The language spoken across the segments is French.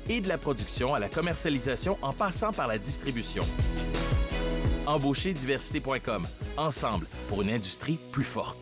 et de la production à la commercialisation en passant par la distribution. Embaucherdiversité.com. Ensemble pour une industrie plus forte.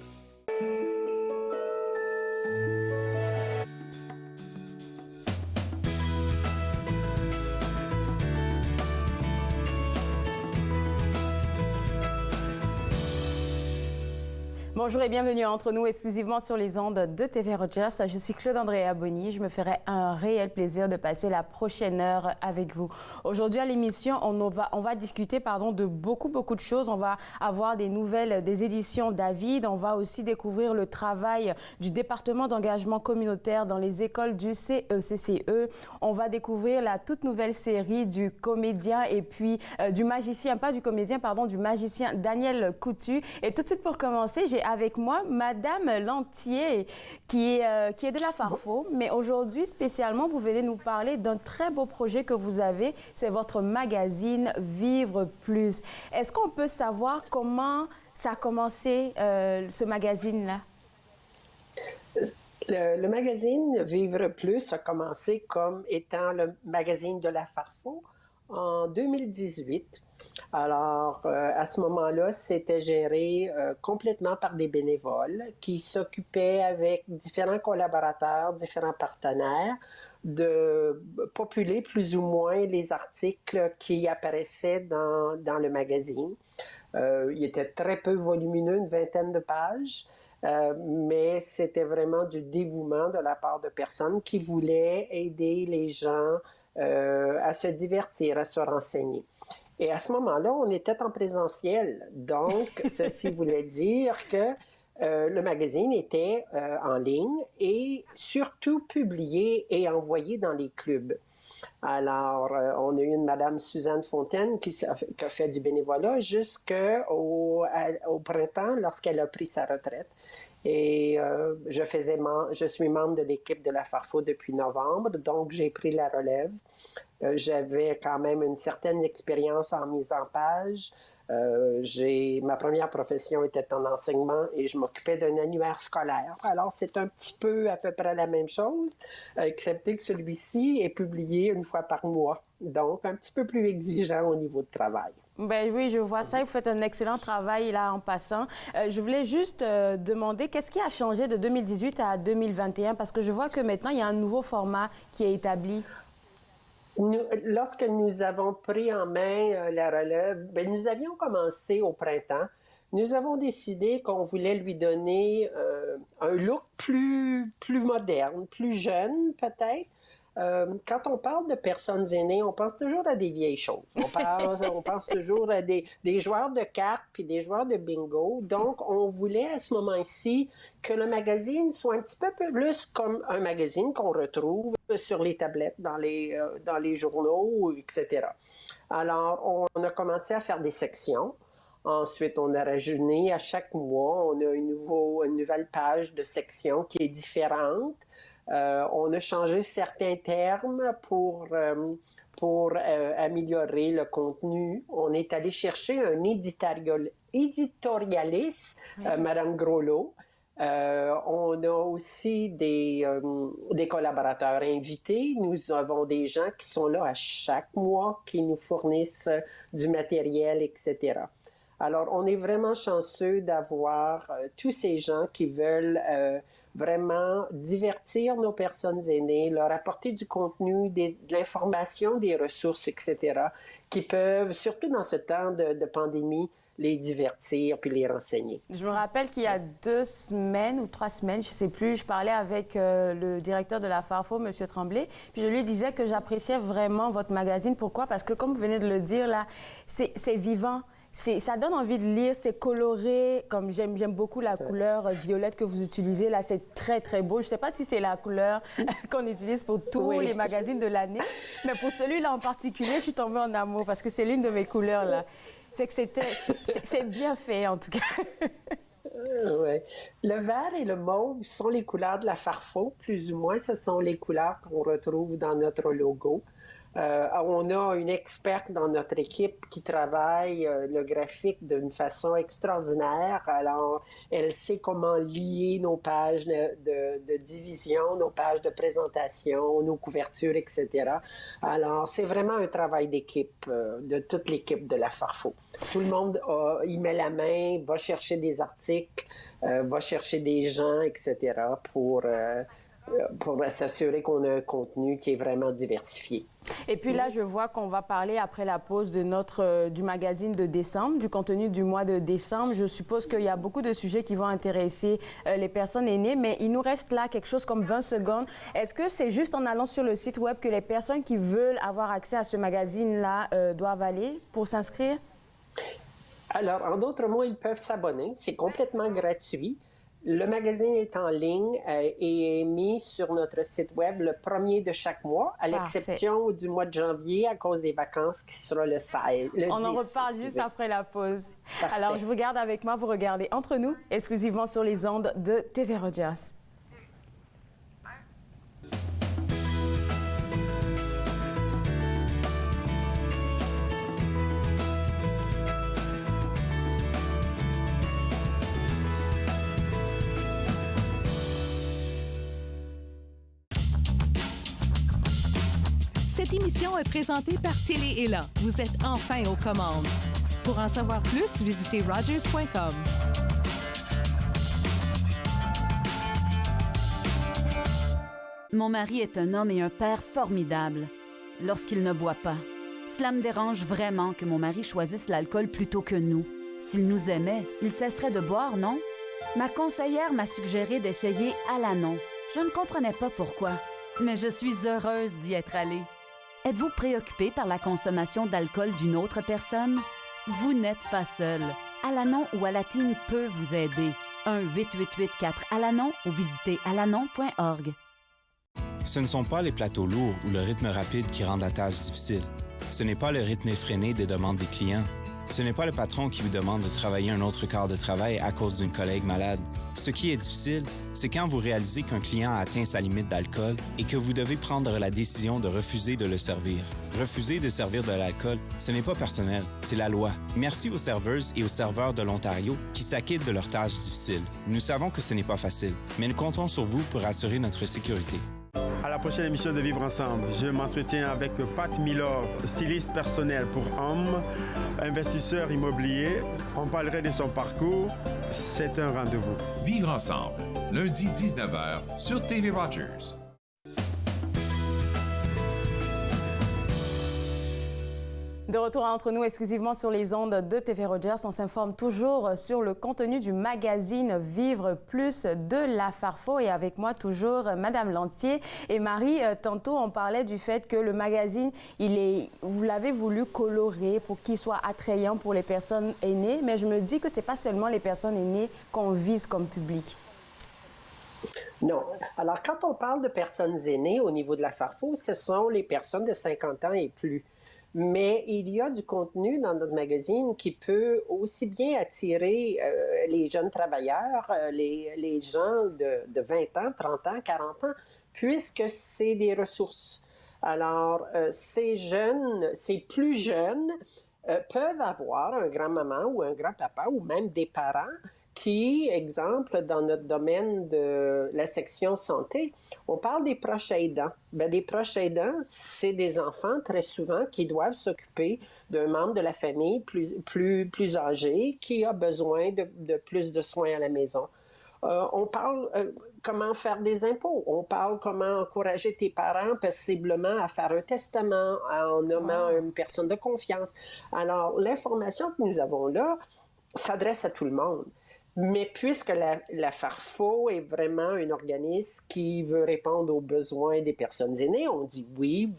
Bonjour et bienvenue entre nous exclusivement sur les ondes de TV Rogers. Je suis Claude-Andréa Bonny. Je me ferai un réel plaisir de passer la prochaine heure avec vous. Aujourd'hui à l'émission, on va discuter de beaucoup de choses. On va avoir des nouvelles des éditions David. On va aussi découvrir le travail du département d'engagement communautaire dans les écoles du CECCE. On va découvrir la toute nouvelle série du comédien et puis du magicien Daniel Coutu. Et tout de suite pour commencer, j'ai avec moi Madame Lantier, qui est de la Farfo. Mais aujourd'hui, spécialement, vous venez nous parler d'un très beau projet que vous avez. C'est votre magazine Vivre Plus. Est-ce qu'on peut savoir comment ça a commencé, ce magazine-là? Le magazine Vivre Plus a commencé comme étant le magazine de la Farfo en 2018. Alors, à ce moment-là, c'était géré complètement par des bénévoles qui s'occupaient avec différents collaborateurs, différents partenaires, de populer plus ou moins les articles qui apparaissaient dans le magazine. Il était très peu volumineux, une vingtaine de pages. Mais c'était vraiment du dévouement de la part de personnes qui voulaient aider les gens à se divertir, à se renseigner. Et à ce moment-là, on était en présentiel. Donc, ceci voulait dire que le magazine était en ligne et surtout publié et envoyé dans les clubs. Alors, on a eu une Madame Suzanne Fontaine qui a fait du bénévolat jusqu'au printemps lorsqu'elle a pris sa retraite. Et je suis membre de l'équipe de la Farfo depuis novembre, donc j'ai pris la relève. J'avais quand même une certaine expérience en mise en page. Ma première profession était en enseignement et je m'occupais d'un annuaire scolaire. Alors, c'est un petit peu à peu près la même chose, excepté que celui-ci est publié une fois par mois. Donc, un petit peu plus exigeant au niveau de travail. Ben oui, je vois ça. Vous faites un excellent travail là en passant. Je voulais juste demander qu'est-ce qui a changé de 2018 à 2021 parce que je vois que maintenant, il y a un nouveau format qui est établi. Lorsque nous avons pris en main la relève, nous avions commencé au printemps. Nous avons décidé qu'on voulait lui donner un look plus moderne, plus jeune peut-être. Quand on parle de personnes aînées, on pense toujours à des vieilles choses. On pense toujours à des joueurs de cartes puis des joueurs de bingo. Donc, on voulait à ce moment-ci que le magazine soit un petit peu plus comme un magazine qu'on retrouve sur les tablettes, dans les journaux, etc. Alors, on a commencé à faire des sections. Ensuite, on a rajeuni à chaque mois. On a une nouvelle page de section qui est différente. On a changé certains termes pour améliorer le contenu. On est allé chercher un éditorialiste, Madame Groslo. On a aussi des collaborateurs invités. Nous avons des gens qui sont là à chaque mois, qui nous fournissent du matériel, etc. Alors, on est vraiment chanceux d'avoir tous ces gens qui veulent vraiment divertir nos personnes aînées, leur apporter du contenu, de l'information, des ressources, etc., qui peuvent, surtout dans ce temps de pandémie, les divertir puis les renseigner. Je me rappelle qu'il y a 2 semaines ou 3 semaines, je ne sais plus, je parlais avec le directeur de la Farfo, M. Tremblay, puis je lui disais que j'appréciais vraiment votre magazine. Pourquoi? Parce que, comme vous venez de le dire, là, c'est vivant. Ça donne envie de lire, c'est coloré, comme j'aime beaucoup la couleur violette que vous utilisez, là, c'est très, très beau. Je ne sais pas si c'est la couleur qu'on utilise pour tous les magazines de l'année, mais pour celui-là en particulier, je suis tombée en amour parce que c'est l'une de mes couleurs, là. Fait que c'est bien fait, en tout cas. Ouais. Le vert et le mauve sont les couleurs de la Farfo, plus ou moins. Ce sont les couleurs qu'on retrouve dans notre logo. On a une experte dans notre équipe qui travaille le graphique d'une façon extraordinaire. Alors, elle sait comment lier nos pages de division, nos pages de présentation, nos couvertures, etc. Alors, c'est vraiment un travail d'équipe, de toute l'équipe de la Farfo. Tout le monde y met la main, va chercher des articles, va chercher des gens, etc. pour s'assurer qu'on a un contenu qui est vraiment diversifié. Et puis là, je vois qu'on va parler après la pause du magazine de décembre, du contenu du mois de décembre. Je suppose qu'il y a beaucoup de sujets qui vont intéresser les personnes aînées, mais il nous reste là quelque chose comme 20 secondes. Est-ce que c'est juste en allant sur le site web que les personnes qui veulent avoir accès à ce magazine-là doivent aller pour s'inscrire? Alors, en d'autres mots, ils peuvent s'abonner. C'est complètement gratuit. Le magazine est en ligne et est mis sur notre site web le 1er de chaque mois, à l'exception du mois de janvier à cause des vacances qui sera le 16. On en reparle juste après la pause. Parfait. Alors, je vous garde avec moi. Vous regardez Entre nous, exclusivement sur les ondes de TV Rogers. Cette émission est présentée par Télé Élan. Vous êtes enfin aux commandes. Pour en savoir plus, visitez Rogers.com. Mon mari est un homme et un père formidable lorsqu'il ne boit pas. Cela me dérange vraiment que mon mari choisisse l'alcool plutôt que nous. S'il nous aimait, il cesserait de boire, non? Ma conseillère m'a suggéré d'essayer Alanon. Je ne comprenais pas pourquoi, mais je suis heureuse d'y être allée. Êtes-vous préoccupé par la consommation d'alcool d'une autre personne? Vous n'êtes pas seul. Alanon ou Alatine peut vous aider. 1-888-4-ALANON ou visitez alanon.org. Ce ne sont pas les plateaux lourds ou le rythme rapide qui rendent la tâche difficile. Ce n'est pas le rythme effréné des demandes des clients. Ce n'est pas le patron qui vous demande de travailler un autre quart de travail à cause d'une collègue malade. Ce qui est difficile, c'est quand vous réalisez qu'un client a atteint sa limite d'alcool et que vous devez prendre la décision de refuser de le servir. Refuser de servir de l'alcool, ce n'est pas personnel, c'est la loi. Merci aux serveuses et aux serveurs de l'Ontario qui s'acquittent de leurs tâches difficiles. Nous savons que ce n'est pas facile, mais nous comptons sur vous pour assurer notre sécurité. À la prochaine émission de Vivre Ensemble, je m'entretiens avec Pat Milor, styliste personnel pour hommes, investisseur immobilier. On parlerait de son parcours. C'est un rendez-vous. Vivre Ensemble, lundi 19h sur TV Rogers. De retour entre nous exclusivement sur les ondes de TV Rogers, on s'informe toujours sur le contenu du magazine Vivre Plus de la Farfo et avec moi toujours Madame Lantier et Marie. Tantôt, on parlait du fait que le magazine, vous l'avez voulu colorer pour qu'il soit attrayant pour les personnes aînées, mais je me dis que c'est pas seulement les personnes aînées qu'on vise comme public. Non. Alors, quand on parle de personnes aînées au niveau de la Farfo, ce sont les personnes de 50 ans et plus. Mais il y a du contenu dans notre magazine qui peut aussi bien attirer les jeunes travailleurs, les gens de 20 ans, 30 ans, 40 ans, puisque c'est des ressources. Alors, ces plus jeunes peuvent avoir un grand-maman ou un grand-papa ou même des parents qui, exemple, dans notre domaine de la section santé, on parle des proches aidants. Bien, des proches aidants, c'est des enfants très souvent qui doivent s'occuper d'un membre de la famille plus âgé qui a besoin de plus de soins à la maison. On parle comment faire des impôts. On parle comment encourager tes parents possiblement à faire un testament en nommant une personne de confiance. Alors, l'information que nous avons là s'adresse à tout le monde. Mais puisque la Farfo est vraiment un organisme qui veut répondre aux besoins des personnes aînées, on dit oui,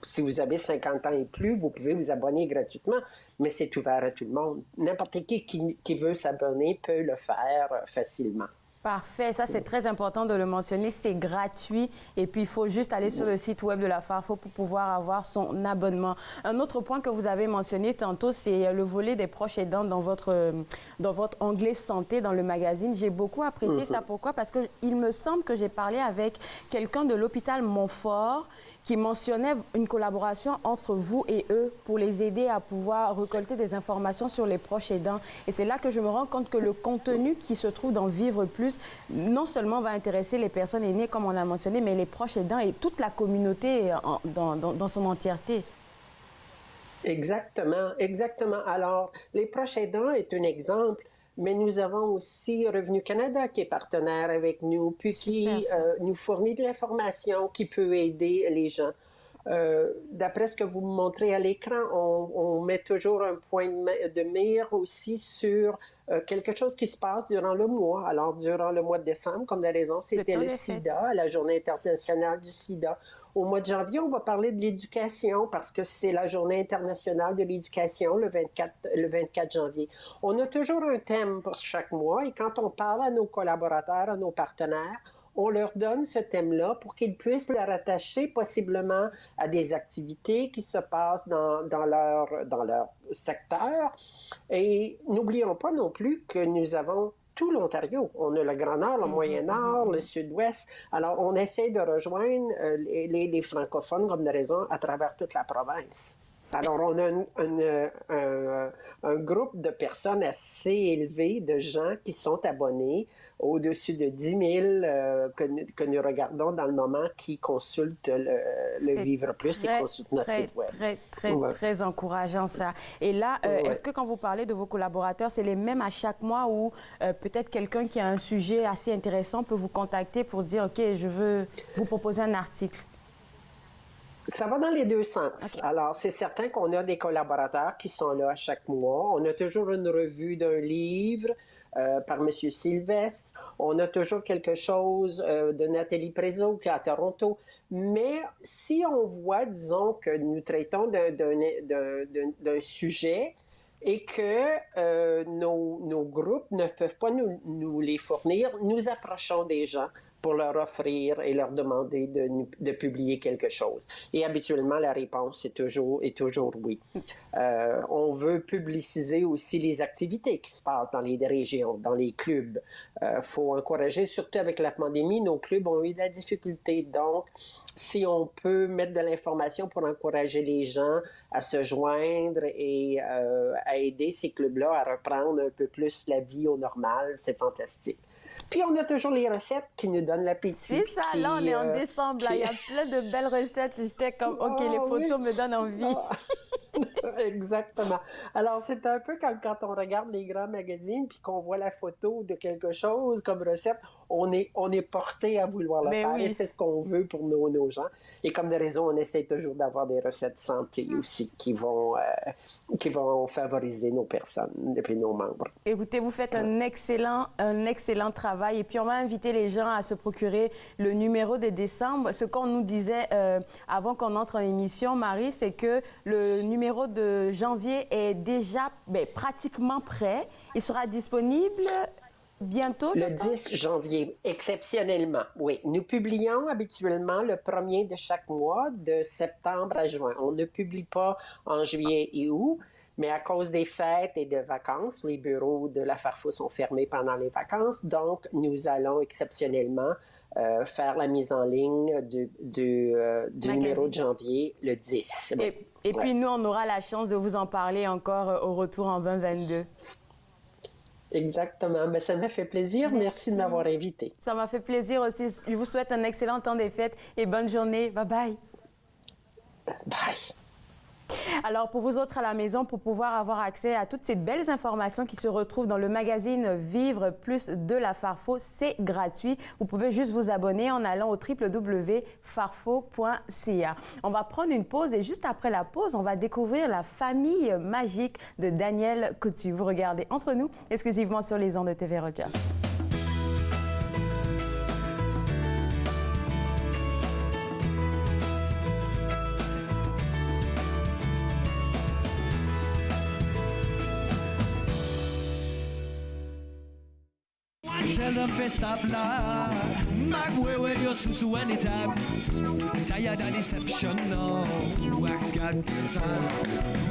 si vous avez 50 ans et plus, vous pouvez vous abonner gratuitement, mais c'est ouvert à tout le monde. N'importe qui veut s'abonner peut le faire facilement. Parfait. Ça, c'est très important de le mentionner. C'est gratuit. Et puis, il faut juste aller sur le site web de la Farfo pour pouvoir avoir son abonnement. Un autre point que vous avez mentionné tantôt, c'est le volet des proches aidants dans votre onglet santé dans le magazine. J'ai beaucoup apprécié ça. Pourquoi? Parce qu'il me semble que j'ai parlé avec quelqu'un de l'hôpital Montfort qui mentionnait une collaboration entre vous et eux pour les aider à pouvoir récolter des informations sur les proches aidants. Et c'est là que je me rends compte que le contenu qui se trouve dans Vivre Plus, non seulement va intéresser les personnes aînées, comme on a mentionné, mais les proches aidants et toute la communauté dans son entièreté. Exactement, exactement. Alors, les proches aidants est un exemple, mais nous avons aussi Revenu Canada qui est partenaire avec nous, puis qui nous fournit de l'information qui peut aider les gens. D'après ce que vous me montrez à l'écran, on met toujours un point de mire aussi sur quelque chose qui se passe durant le mois. Alors, durant le mois de décembre, comme la raison, c'était le SIDA, la Journée internationale du SIDA. Au mois de janvier, on va parler de l'éducation parce que c'est la Journée internationale de l'éducation, le 24 janvier. On a toujours un thème pour chaque mois et quand on parle à nos collaborateurs, à nos partenaires, on leur donne ce thème-là pour qu'ils puissent le rattacher possiblement à des activités qui se passent dans leur secteur. Et n'oublions pas non plus que nous avons tout l'Ontario. On a le Grand Nord, le Moyen Nord, le Sud-Ouest. Alors, on essaie de rejoindre les francophones, comme de raison, à travers toute la province. Alors, on a un groupe de personnes assez élevé, de gens qui sont abonnés, au-dessus de 10 000 que nous regardons dans le moment, qui consultent le Vivre Plus et consultent notre site Web. Très encourageant, ça. Et là, est-ce que quand vous parlez de vos collaborateurs, c'est les mêmes à chaque mois ou peut-être quelqu'un qui a un sujet assez intéressant peut vous contacter pour dire, OK, je veux vous proposer un article? Ça va dans les deux sens. Okay. Alors, c'est certain qu'on a des collaborateurs qui sont là à chaque mois. On a toujours une revue d'un livre par M. Sylvestre. On a toujours quelque chose de Nathalie Prézot qui est à Toronto. Mais si on voit, disons, que nous traitons d'un sujet et que nos groupes ne peuvent pas nous les fournir, nous approchons des gens pour leur offrir et leur demander de publier quelque chose. Et habituellement, la réponse est toujours oui. On veut publiciser aussi les activités qui se passent dans les régions, dans les clubs. Faut encourager, surtout avec la pandémie, nos clubs ont eu de la difficulté. Donc, si on peut mettre de l'information pour encourager les gens à se joindre et à aider ces clubs-là à reprendre un peu plus la vie au normal, c'est fantastique. Puis, on a toujours les recettes qui nous donnent l'appétit. C'est ça, là, on est en décembre. Là, il y a plein de belles recettes. J'étais comme, OK, les photos me donnent envie. Exactement. Alors, c'est un peu comme quand on regarde les grands magazines puis qu'on voit la photo de quelque chose comme recette, on est porté à vouloir le faire. Oui. Et c'est ce qu'on veut pour nos gens. Et comme de raison, on essaie toujours d'avoir des recettes santé aussi qui vont favoriser nos personnes et puis nos membres. Écoutez, vous faites un excellent travail. Et puis, on va inviter les gens à se procurer le numéro de décembre. Ce qu'on nous disait avant qu'on entre en émission, Marie, c'est que le numéro de janvier est déjà pratiquement prêt. Il sera disponible bientôt? Le 10 janvier, exceptionnellement, oui. Nous publions habituellement le 1er de chaque mois, de septembre à juin. On ne publie pas en juillet et août, mais à cause des fêtes et de vacances, les bureaux de la Farfou sont fermés pendant les vacances. Donc, nous allons exceptionnellement faire la mise en ligne du numéro de janvier le 10. Et puis, nous, on aura la chance de vous en parler encore au retour en 2022. Exactement. Mais ça m'a fait plaisir. Merci de m'avoir invité. Ça m'a fait plaisir aussi. Je vous souhaite un excellent temps des fêtes et bonne journée. Bye-bye. Bye. Alors, pour vous autres à la maison, pour pouvoir avoir accès à toutes ces belles informations qui se retrouvent dans le magazine Vivre Plus de la Farfo, c'est gratuit. Vous pouvez juste vous abonner en allant au www.farfo.ca. On va prendre une pause et juste après la pause, on va découvrir la famille magique de Daniel Coutu. Vous regardez Entre nous, exclusivement sur les ondes de TV Rogers. tell them to stop lie. Mag way with your susu anytime. Tired of deception, no. Wax got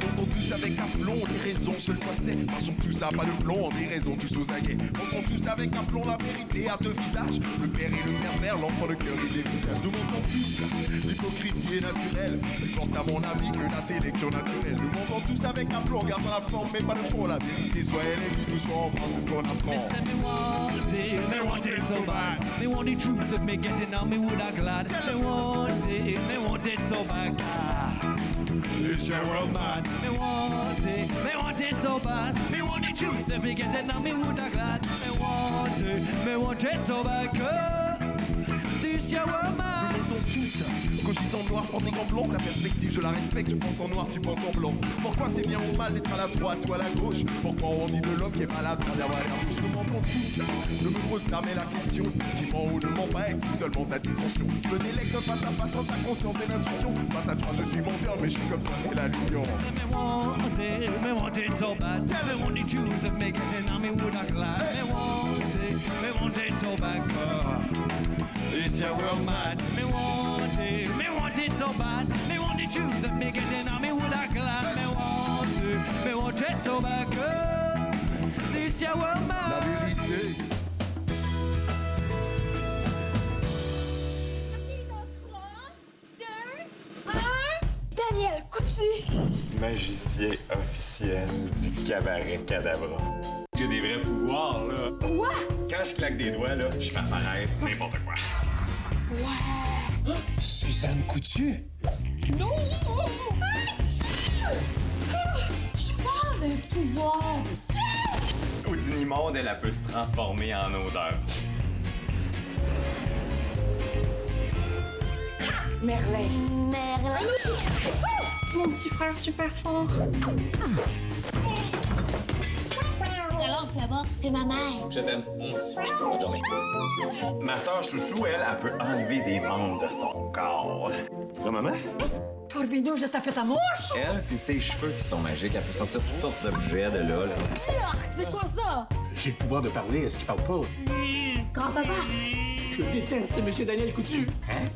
Montons tous avec aplomb, les raisons seules quoi c'est. Marchons tous à pas de plomb, des raisons tous aux aguets. Montons tous avec aplomb la vérité à deux visages. Le père et le pervers, l'enfant, le cœur et les visages. Nous montons tous, l'hypocrisie est naturelle. Plus forte à mon avis que la sélection naturelle. Nous montons tous avec aplomb, gardant la forme mais pas le fond. La vérité soit elle est qui nous soit en pense, c'est ce qu'on apprend. Me want it so bad. Me want the truth of me getting on me would I glad. Me want it so bad. It's your world, man. Me want it so bad. Me want the truth of me getting on me would I glad. Me want it so bad. This your world, man. Nous montons tous, cogitant noir, porte des gants blancs. La perspective, je la respecte, je pense en noir, tu penses en blanc. Pourquoi c'est bien ou mal d'être à la droite ou à la gauche? Pourquoi on dit de l'homme qui est malade derrière la bouche? Nous montons tous, ne me pose jamais la question. Qui ment ou ne ment pas, explique seulement ta dissension. Je me délecte face à face dans ta conscience et l'intuition. Face à toi, je suis menteur, mais je suis comme toi, c'est l'allusion. Me want it so bad. Tell me want the truth of me getting on me would I glad. Me want it so bad. It's your world, man. Me want it so bad. Me want the truth of me getting on me would I glad. Me want it so bad. It's your world, man. La vérité. Daniel Coutu! Magicien officiel du cabaret Cadabra. J'ai des vrais pouvoirs, là. Quoi? Quand je claque des doigts, là, je fais apparaître n'importe quoi. Ouais! Suzanne Coutu? Non! Je parle d'un pouvoir! Houdini Monde, elle peut se transformer en odeur. Merlin! Mon petit frère super fort! La lampe là-bas, c'est ma mère. Je t'aime. Bonne journée. Ma sœur Chouchou, elle peut enlever des membres de son corps. Là, maman? Corbino, je t'ai fait ta mouche! Elle, c'est ses cheveux qui sont magiques. Elle peut sortir toutes sortes d'objets de là. C'est quoi ça? J'ai le pouvoir de parler, est-ce qu'il parle pas? Grand-papa! Je déteste Monsieur Daniel Coutu! Hein?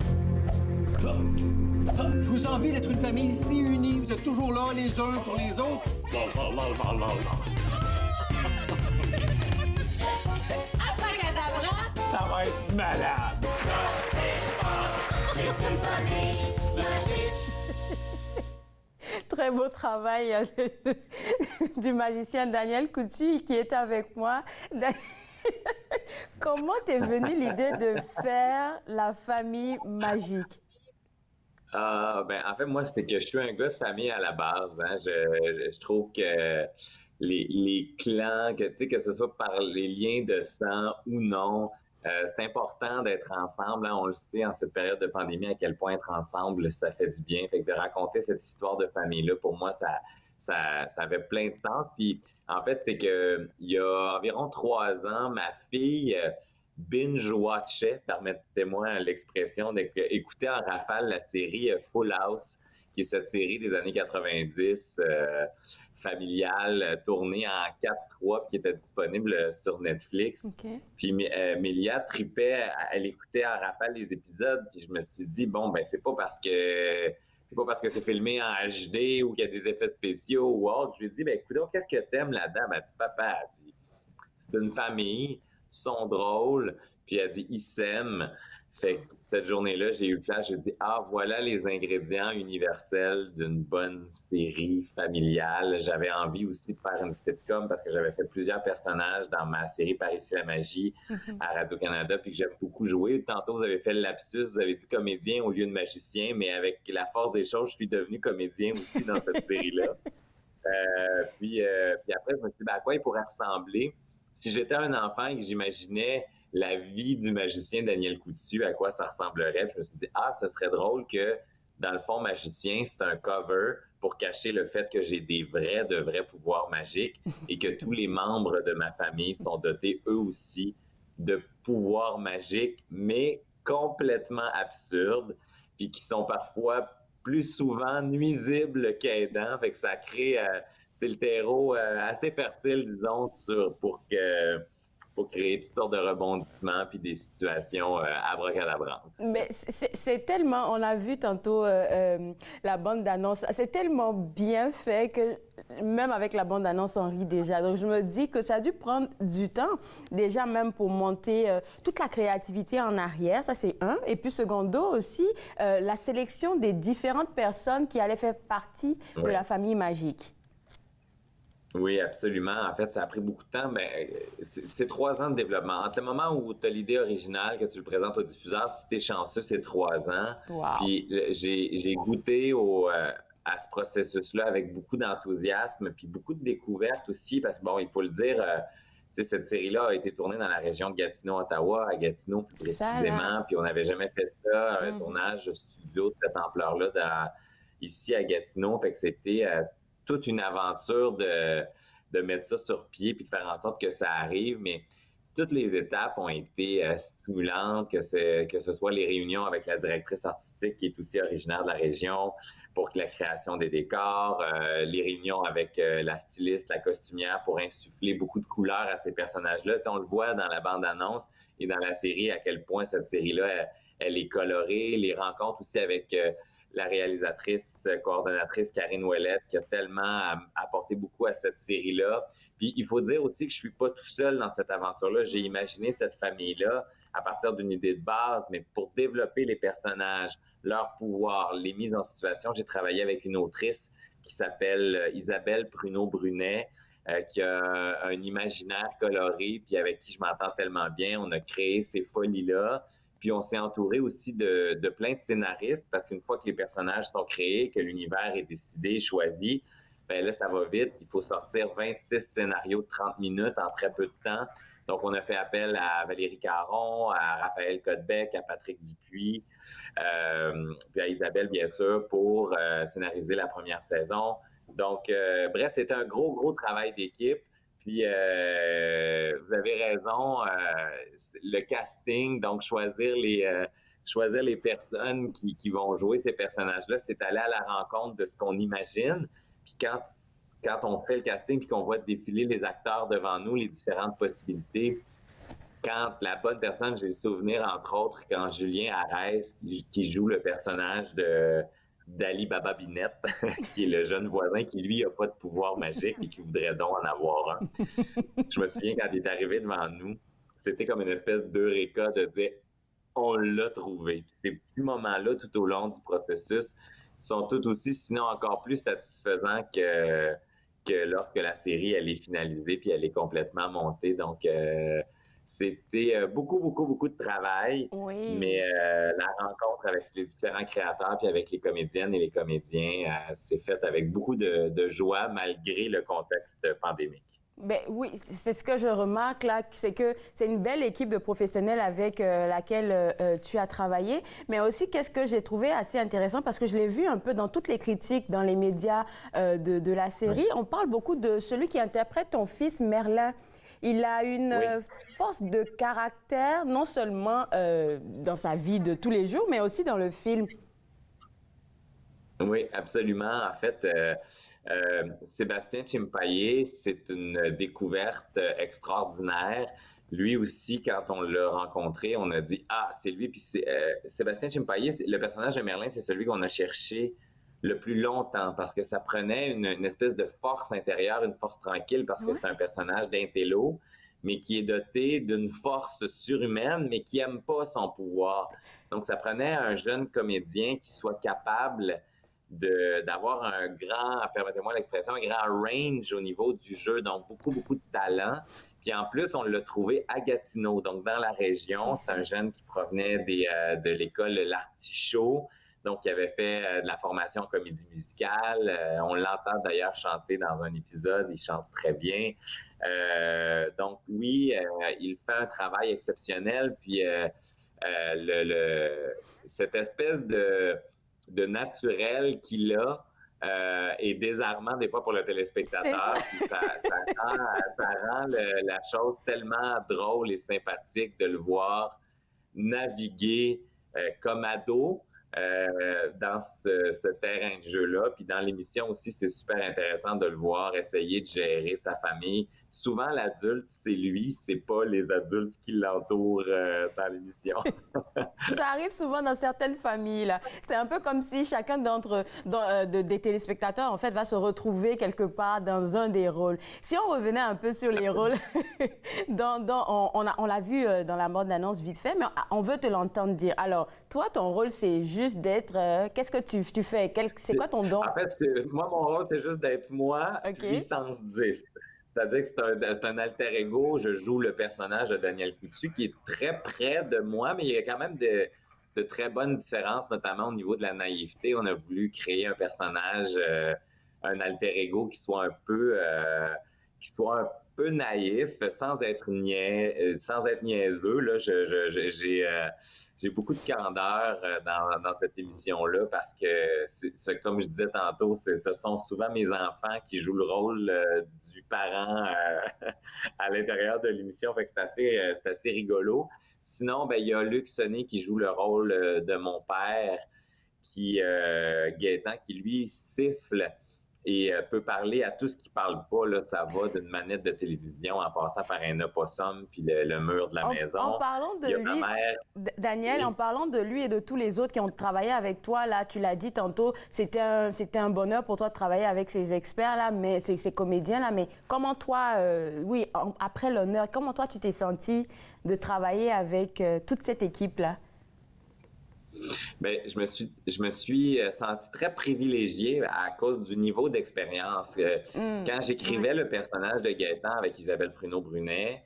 Je vous envie d'être une famille si unie. Vous êtes toujours là les uns pour les autres. Abracadabra! Ça va être malade! C'est une famille magique! Très beau travail du magicien Daniel Coutu qui est avec moi. Comment t'es venue l'idée de faire la famille magique? En fait, moi, c'était que je suis un gars de famille à la base. Hein. Je trouve que les clans, que ce soit par les liens de sang ou non, c'est important d'être ensemble. Hein. On le sait en cette période de pandémie à quel point être ensemble, ça fait du bien. Fait que de raconter cette histoire de famille-là, pour moi, ça avait plein de sens. Puis, en fait, c'est que il y a environ 3 ans, ma fille binge-watchait, permettez-moi l'expression, d'écouter en rafale la série Full House, qui est cette série des années 90 familiale, tournée en 4:3, puis qui était disponible sur Netflix. Okay. Puis Mélia tripait, elle écoutait en rafale les épisodes, puis je me suis dit, bon, ben c'est pas parce que c'est filmé en HD ou qu'il y a des effets spéciaux ou autre. Je lui ai dit, ben écoute, qu'est-ce que t'aimes là-dedans? Ben, elle dit, papa, elle dit, c'est une famille, ils sont drôles, puis elle dit, ils s'aiment. Fait que cette journée-là, j'ai eu le flash, j'ai dit, voilà les ingrédients universels d'une bonne série familiale. J'avais envie aussi de faire une sitcom parce que j'avais fait plusieurs personnages dans ma série Par ici la magie à Radio-Canada, puis que j'aime beaucoup jouer. Tantôt, vous avez fait le lapsus, vous avez dit comédien au lieu de magicien, mais avec la force des choses, je suis devenu comédien aussi dans cette série-là. Puis après, je me suis dit, à quoi il pourrait ressembler? Si j'étais un enfant et que j'imaginais la vie du magicien Daniel Coutu, à quoi ça ressemblerait. Puis je me suis dit, ce serait drôle que, dans le fond, magicien, c'est un cover pour cacher le fait que j'ai de vrais pouvoirs magiques et que tous les membres de ma famille sont dotés, eux aussi, de pouvoirs magiques, mais complètement absurdes, puis qui sont parfois plus souvent nuisibles qu'aidants. Fait que ça crée... c'est le terreau assez fertile, disons, pour pour créer toutes sortes de rebondissements puis des situations abracadabrantes. Mais c'est tellement, on a vu tantôt la bande d'annonce, c'est tellement bien fait que même avec la bande d'annonce, on rit déjà. Donc je me dis que ça a dû prendre du temps, déjà même pour monter toute la créativité en arrière, ça c'est un. Et puis secondo aussi, la sélection des différentes personnes qui allaient faire partie de la famille magique. Oui, absolument. En fait, ça a pris beaucoup de temps, mais c'est 3 ans de développement. Entre le moment où tu as l'idée originale, que tu le présentes au diffuseur, si tu es chanceux, c'est 3 ans. Wow. Puis j'ai goûté à ce processus-là avec beaucoup d'enthousiasme, puis beaucoup de découvertes aussi, parce que, bon, il faut le dire, cette série-là a été tournée dans la région de Gatineau, Ottawa, à Gatineau plus précisément, puis on n'avait jamais fait ça, un tournage studio de cette ampleur-là ici à Gatineau. Fait que c'était toute une aventure de mettre ça sur pied puis de faire en sorte que ça arrive, mais toutes les étapes ont été stimulantes, que ce soit les réunions avec la directrice artistique qui est aussi originaire de la région pour la création des décors, les réunions avec la styliste, la costumière pour insuffler beaucoup de couleurs à ces personnages-là. On le voit dans la bande-annonce et dans la série à quel point cette série-là, elle est colorée, les rencontres aussi avec la réalisatrice, coordonnatrice Karine Ouellette, qui a tellement apporté beaucoup à cette série-là. Puis il faut dire aussi que je suis pas tout seul dans cette aventure-là. J'ai imaginé cette famille-là à partir d'une idée de base, mais pour développer les personnages, leur pouvoir, les mises en situation, j'ai travaillé avec une autrice qui s'appelle Isabelle Pruneau-Brunet, qui a un imaginaire coloré, puis avec qui je m'entends tellement bien. On a créé ces folies-là. Puis on s'est entouré aussi de plein de scénaristes, parce qu'une fois que les personnages sont créés, que l'univers est décidé, choisi, ben là, ça va vite. Il faut sortir 26 scénarios de 30 minutes en très peu de temps. Donc, on a fait appel à Valérie Caron, à Raphaël Codbec, à Patrick Dupuis, puis à Isabelle, bien sûr, pour scénariser la première saison. Donc, bref, c'était un gros travail d'équipe. Puis, vous avez raison, le casting, donc choisir les personnes qui vont jouer ces personnages-là, c'est aller à la rencontre de ce qu'on imagine. Puis quand on fait le casting puis qu'on voit défiler les acteurs devant nous, les différentes possibilités, quand la bonne personne, j'ai le souvenir, entre autres, quand Julien Arès, qui joue le personnage d'Ali Baba Binette, qui est le jeune voisin qui, lui, n'a pas de pouvoir magique et qui voudrait donc en avoir un. Je me souviens, quand il est arrivé devant nous, c'était comme une espèce d'eureka de dire « on l'a trouvé ». Puis ces petits moments-là, tout au long du processus, sont tout aussi, sinon encore plus satisfaisants que lorsque la série, elle est finalisée puis elle est complètement montée. Donc, c'était beaucoup de travail, mais la rencontre avec les différents créateurs puis avec les comédiennes et les comédiens s'est faite avec beaucoup de joie malgré le contexte pandémique. Ben oui, c'est ce que je remarque là, c'est que c'est une belle équipe de professionnels avec laquelle tu as travaillé, mais aussi qu'est-ce que j'ai trouvé assez intéressant parce que je l'ai vu un peu dans toutes les critiques dans les médias de la série, on parle beaucoup de celui qui interprète ton fils Merlin. Il a une force de caractère, non seulement dans sa vie de tous les jours, mais aussi dans le film. Oui, absolument. En fait, Sébastien Chimpaillé, c'est une découverte extraordinaire. Lui aussi, quand on l'a rencontré, on a dit « Ah, c'est lui ». Puis Sébastien Chimpaillé, le personnage de Merlin, c'est celui qu'on a cherché le plus longtemps parce que ça prenait une espèce de force intérieure, une force tranquille parce que c'est un personnage d'intello, mais qui est doté d'une force surhumaine, mais qui n'aime pas son pouvoir. Donc, ça prenait un jeune comédien qui soit capable d'avoir un grand, permettez-moi l'expression, un grand range au niveau du jeu, donc beaucoup de talent. Puis en plus, on l'a trouvé à Gatineau, donc dans la région. C'est un jeune qui provenait de l'école L'Artichaut, donc qui avait fait de la formation en comédie musicale. On l'entend d'ailleurs chanter dans un épisode, il chante très bien. Donc oui, il fait un travail exceptionnel, puis cette espèce de naturel qu'il a est désarmant des fois pour le téléspectateur. Ça rend la chose tellement drôle et sympathique de le voir naviguer comme ado dans ce terrain de jeu-là. Puis dans l'émission aussi, c'est super intéressant de le voir essayer de gérer sa famille. Souvent, l'adulte, c'est lui, c'est pas les adultes qui l'entourent dans l'émission. Ça arrive souvent dans certaines familles, là. C'est un peu comme si chacun des téléspectateurs, en fait, va se retrouver quelque part dans un des rôles. Si on revenait un peu sur les rôles, on l'a vu dans la bande-annonce vite fait, mais on veut te l'entendre dire. Alors, toi, ton rôle, c'est juste d'être... qu'est-ce que tu fais? C'est quoi ton don? En fait, moi, mon rôle, c'est juste d'être moi, puissance 10. C'est-à-dire que c'est un alter ego. Je joue le personnage de Daniel Coutu qui est très près de moi, mais il y a quand même de très bonnes différences, notamment au niveau de la naïveté. On a voulu créer un personnage, un alter ego qui soit un peu naïf, sans être niaiseux. Là, j'ai beaucoup de candeur dans cette émission-là parce que, comme je disais tantôt, ce sont souvent mes enfants qui jouent le rôle du parent à l'intérieur de l'émission. Fait que c'est assez rigolo. Sinon, il y a Luc Sonnet qui joue le rôle de mon père, Gaétan, qui lui siffle et peut parler à tout ce qui parle pas. Là, ça va d'une manette de télévision en passant par un opossum puis le mur de la maison. En parlant de lui, Daniel, en parlant de lui et de tous les autres qui ont travaillé avec toi, là, tu l'as dit tantôt, c'était un bonheur pour toi de travailler avec ces experts-là, mais ces comédiens-là. Mais comment toi, après l'honneur, comment toi tu t'es senti de travailler avec toute cette équipe-là? Bien, je me suis senti très privilégié à cause du niveau d'expérience. Quand j'écrivais le personnage de Gaétan avec Isabelle Pruneau-Brunet,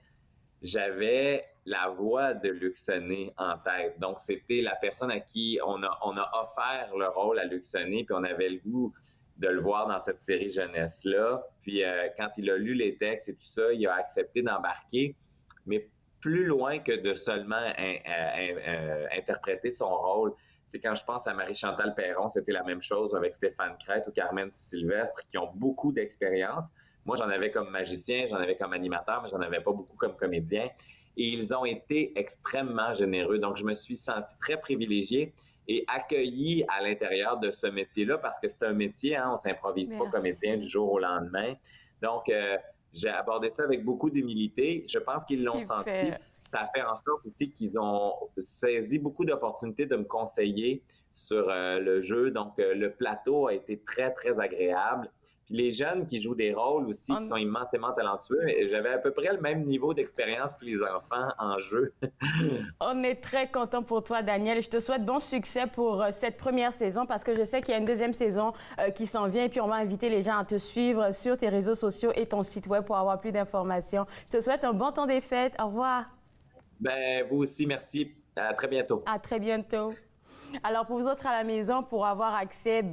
j'avais la voix de Luc Sonnet en tête. Donc, c'était la personne à qui on a offert le rôle à Luc Sonnet, puis on avait le goût de le voir dans cette série jeunesse-là. Puis, quand il a lu les textes et tout ça, il a accepté d'embarquer. Mais plus loin que de seulement interpréter son rôle. Tu sais, quand je pense à Marie-Chantal Perron, c'était la même chose avec Stéphane Crête ou Carmen Sylvestre, qui ont beaucoup d'expérience. Moi, j'en avais comme magicien, j'en avais comme animateur, mais j'en avais pas beaucoup comme comédien. Et ils ont été extrêmement généreux. Donc, je me suis senti très privilégié et accueilli à l'intérieur de ce métier-là, parce que c'est un métier, hein, on s'improvise pas comédien du jour au lendemain. Donc, j'ai abordé ça avec beaucoup d'humilité. Je pense qu'ils l'ont senti. Ça fait en sorte aussi qu'ils ont saisi beaucoup d'opportunités de me conseiller sur le jeu. Donc, le plateau a été très, très agréable. Puis les jeunes qui jouent des rôles aussi, qui sont immensément talentueux, j'avais à peu près le même niveau d'expérience que les enfants en jeu. On est très content pour toi, Daniel. Je te souhaite bon succès pour cette première saison parce que je sais qu'il y a une deuxième saison qui s'en vient. Et puis, on va inviter les gens à te suivre sur tes réseaux sociaux et ton site web pour avoir plus d'informations. Je te souhaite un bon temps des fêtes. Au revoir. Ben, vous aussi, merci. À très bientôt. À très bientôt. Alors, pour vous autres à la maison, pour avoir accès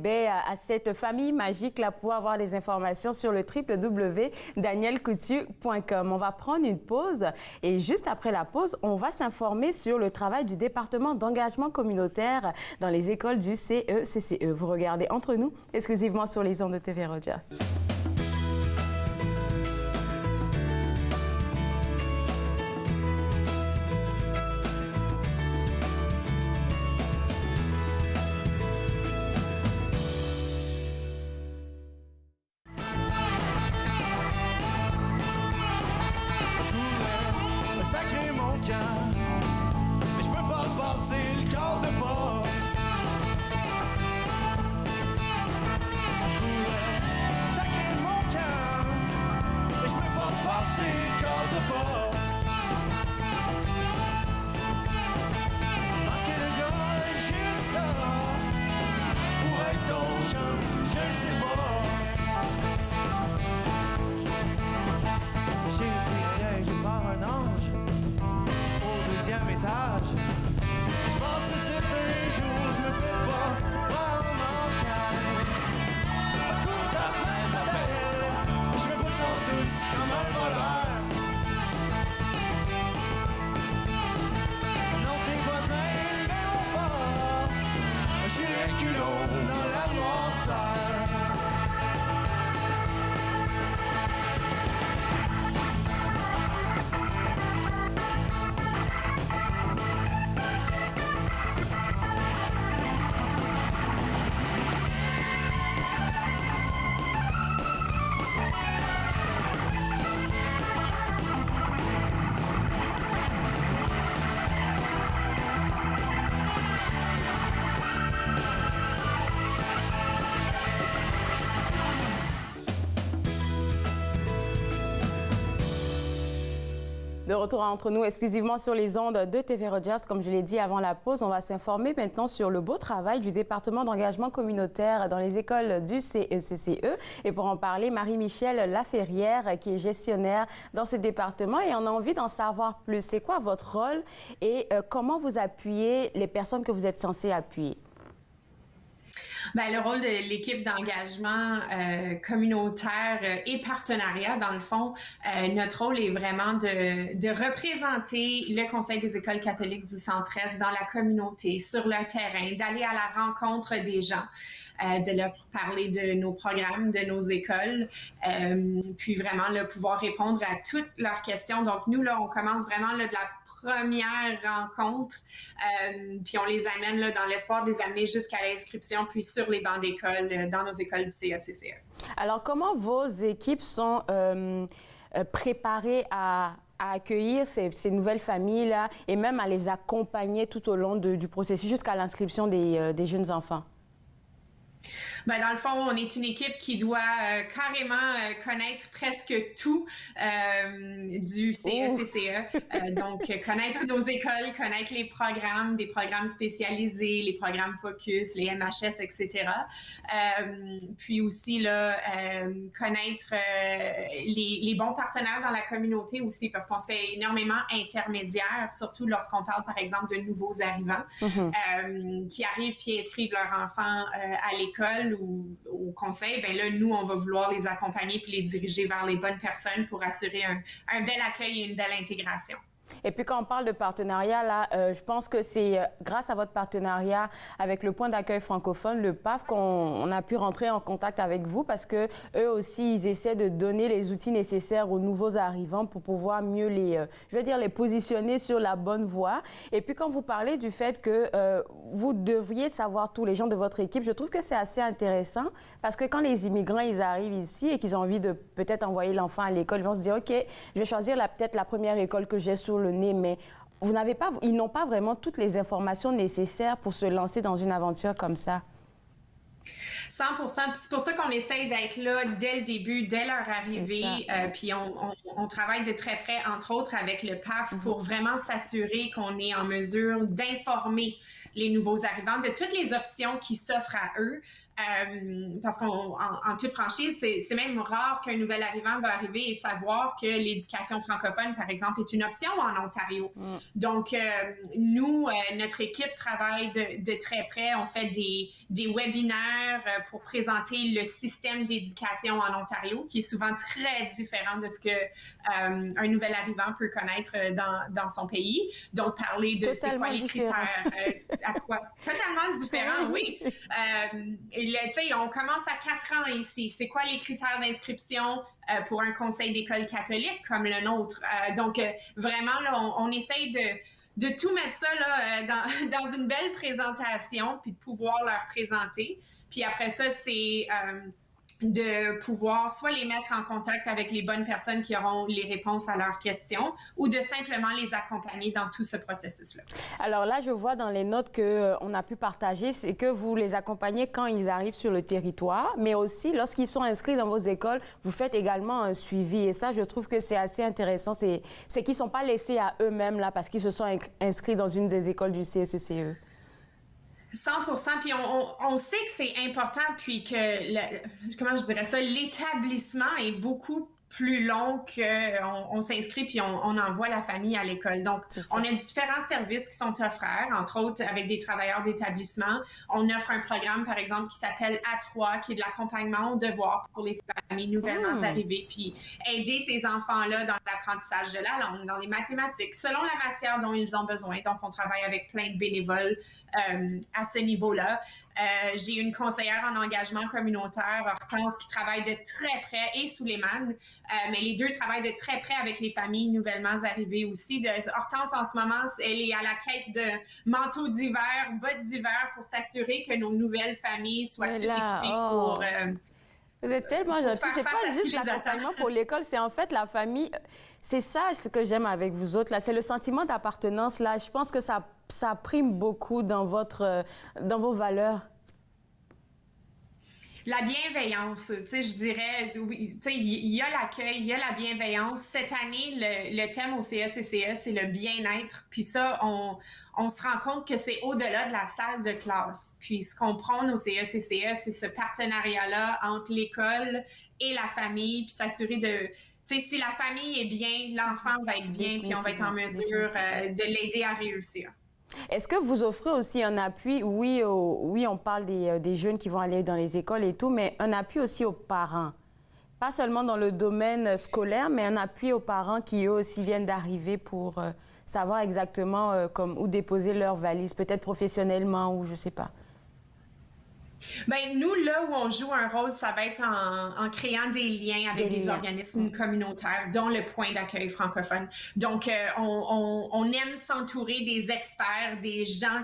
à cette famille magique, là, pour avoir des informations sur le www.danielcoutu.com. On va prendre une pause et juste après la pause, on va s'informer sur le travail du département d'engagement communautaire dans les écoles du CECCE. Vous regardez Entre nous, exclusivement sur les ondes de TV Rogers. De retour entre nous exclusivement sur les ondes de TV Rogers. Comme je l'ai dit avant la pause, on va s'informer maintenant sur le beau travail du département d'engagement communautaire dans les écoles du CECCE. Et pour en parler, Marie-Michel Laferrière, qui est gestionnaire dans ce département. Et on a envie d'en savoir plus. C'est quoi votre rôle et comment vous appuyez les personnes que vous êtes censés appuyer? Bien, le rôle de l'équipe d'engagement communautaire et partenariat, dans le fond, notre rôle est vraiment de représenter le Conseil des écoles catholiques du Centre-Est dans la communauté, sur le terrain, d'aller à la rencontre des gens, de leur parler de nos programmes, de nos écoles, puis vraiment là, pouvoir répondre à toutes leurs questions. Donc, nous, là, on commence vraiment là, de la première rencontre, puis on les amène là, dans l'espoir de les amener jusqu'à l'inscription, puis sur les bancs d'école, dans nos écoles du CECCE. Alors, comment vos équipes sont préparées à accueillir ces nouvelles familles-là et même à les accompagner tout au long du processus jusqu'à l'inscription des jeunes enfants? Ben, dans le fond, on est une équipe qui doit carrément connaître presque tout du CECCE. Donc, connaître nos écoles, connaître les programmes, des programmes spécialisés, les programmes Focus, les MHS, etc. Puis aussi, là, connaître les bons partenaires dans la communauté aussi, parce qu'on se fait énormément intermédiaire, surtout lorsqu'on parle, par exemple, de nouveaux arrivants qui arrivent puis inscrivent leurs enfants à l'école ou au conseil. Bien là, nous, on va vouloir les accompagner puis les diriger vers les bonnes personnes pour assurer un bel accueil et une belle intégration. Et puis quand on parle de partenariat, là, je pense que c'est grâce à votre partenariat avec le point d'accueil francophone, le PAF, qu'on a pu rentrer en contact avec vous parce que eux aussi, ils essaient de donner les outils nécessaires aux nouveaux arrivants pour pouvoir mieux les positionner sur la bonne voie. Et puis quand vous parlez du fait que vous devriez savoir tous les gens de votre équipe, je trouve que c'est assez intéressant parce que quand les immigrants, ils arrivent ici et qu'ils ont envie de peut-être envoyer l'enfant à l'école, ils vont se dire, OK, je vais choisir peut-être la première école que j'ai sur le nez, mais ils n'ont pas vraiment toutes les informations nécessaires pour se lancer dans une aventure comme ça. 100%. Puis c'est pour ça qu'on essaye d'être là dès le début, dès leur arrivée. Puis on travaille de très près, entre autres, avec le PAF pour vraiment s'assurer qu'on est en mesure d'informer les nouveaux arrivants de toutes les options qui s'offrent à eux. Parce qu'en toute franchise, c'est même rare qu'un nouvel arrivant va arriver et savoir que l'éducation francophone, par exemple, est une option en Ontario. Donc, nous, notre équipe travaille de très près. On fait des webinaires pour présenter le système d'éducation en Ontario, qui est souvent très différent de ce que un nouvel arrivant peut connaître dans son pays. Donc, parler de c'est quoi les critères, à quoi... Totalement différent, oui. On commence à 4 ans ici. C'est quoi les critères d'inscription pour un conseil d'école catholique comme le nôtre? Donc, vraiment, là, on essaye de tout mettre ça là, dans une belle présentation puis de pouvoir leur présenter. Puis après ça, c'est de pouvoir soit les mettre en contact avec les bonnes personnes qui auront les réponses à leurs questions ou de simplement les accompagner dans tout ce processus-là. Alors là, je vois dans les notes qu'on a pu partager, c'est que vous les accompagnez quand ils arrivent sur le territoire, mais aussi lorsqu'ils sont inscrits dans vos écoles, vous faites également un suivi. Et ça, je trouve que c'est assez intéressant. C'est qu'ils ne sont pas laissés à eux-mêmes là parce qu'ils se sont inscrits dans une des écoles du CECCE. 100%. Puis on sait que c'est important, puis que, comment je dirais ça, l'établissement est beaucoup plus long qu'on s'inscrit puis on envoie la famille à l'école. Donc, on a différents services qui sont offerts, entre autres avec des travailleurs d'établissement. On offre un programme, par exemple, qui s'appelle A3, qui est de l'accompagnement au devoir pour les familles nouvellement arrivées, puis aider ces enfants-là dans l'apprentissage de la langue, dans les mathématiques, selon la matière dont ils ont besoin. Donc, on travaille avec plein de bénévoles à ce niveau-là. J'ai une conseillère en engagement communautaire, Hortense, qui travaille de très près, et Souleymane, mais les deux travaillent de très près avec les familles nouvellement arrivées aussi. Hortense, en ce moment, elle est à la quête de manteaux d'hiver, bottes d'hiver pour s'assurer que nos nouvelles familles soient toutes équipées pour... Vous êtes tellement gentils. C'est pas juste l'accompagnement pour l'école, c'est en fait la famille. C'est ça ce que j'aime avec vous autres, là. C'est le sentiment d'appartenance, là. Je pense que ça prime beaucoup dans vos valeurs. La bienveillance, tu sais, je dirais, oui, tu sais, il y a l'accueil, il y a la bienveillance. Cette année, le thème au CECCE, c'est le bien-être. Puis ça, on se rend compte que c'est au-delà de la salle de classe. Puis ce qu'on prône au CECCE, c'est ce partenariat-là entre l'école et la famille, puis s'assurer de... Tu sais, si la famille est bien, l'enfant va être bien, puis on va être en mesure de l'aider à réussir. Est-ce que vous offrez aussi un appui? Oui, on parle des jeunes qui vont aller dans les écoles et tout, mais un appui aussi aux parents. Pas seulement dans le domaine scolaire, mais un appui aux parents qui, eux aussi, viennent d'arriver pour savoir exactement où déposer leurs valises, peut-être professionnellement ou je ne sais pas. Bien, nous, là où on joue un rôle, ça va être en créant des liens avec des organismes communautaires, dont le point d'accueil francophone. Donc, on aime s'entourer des experts, des gens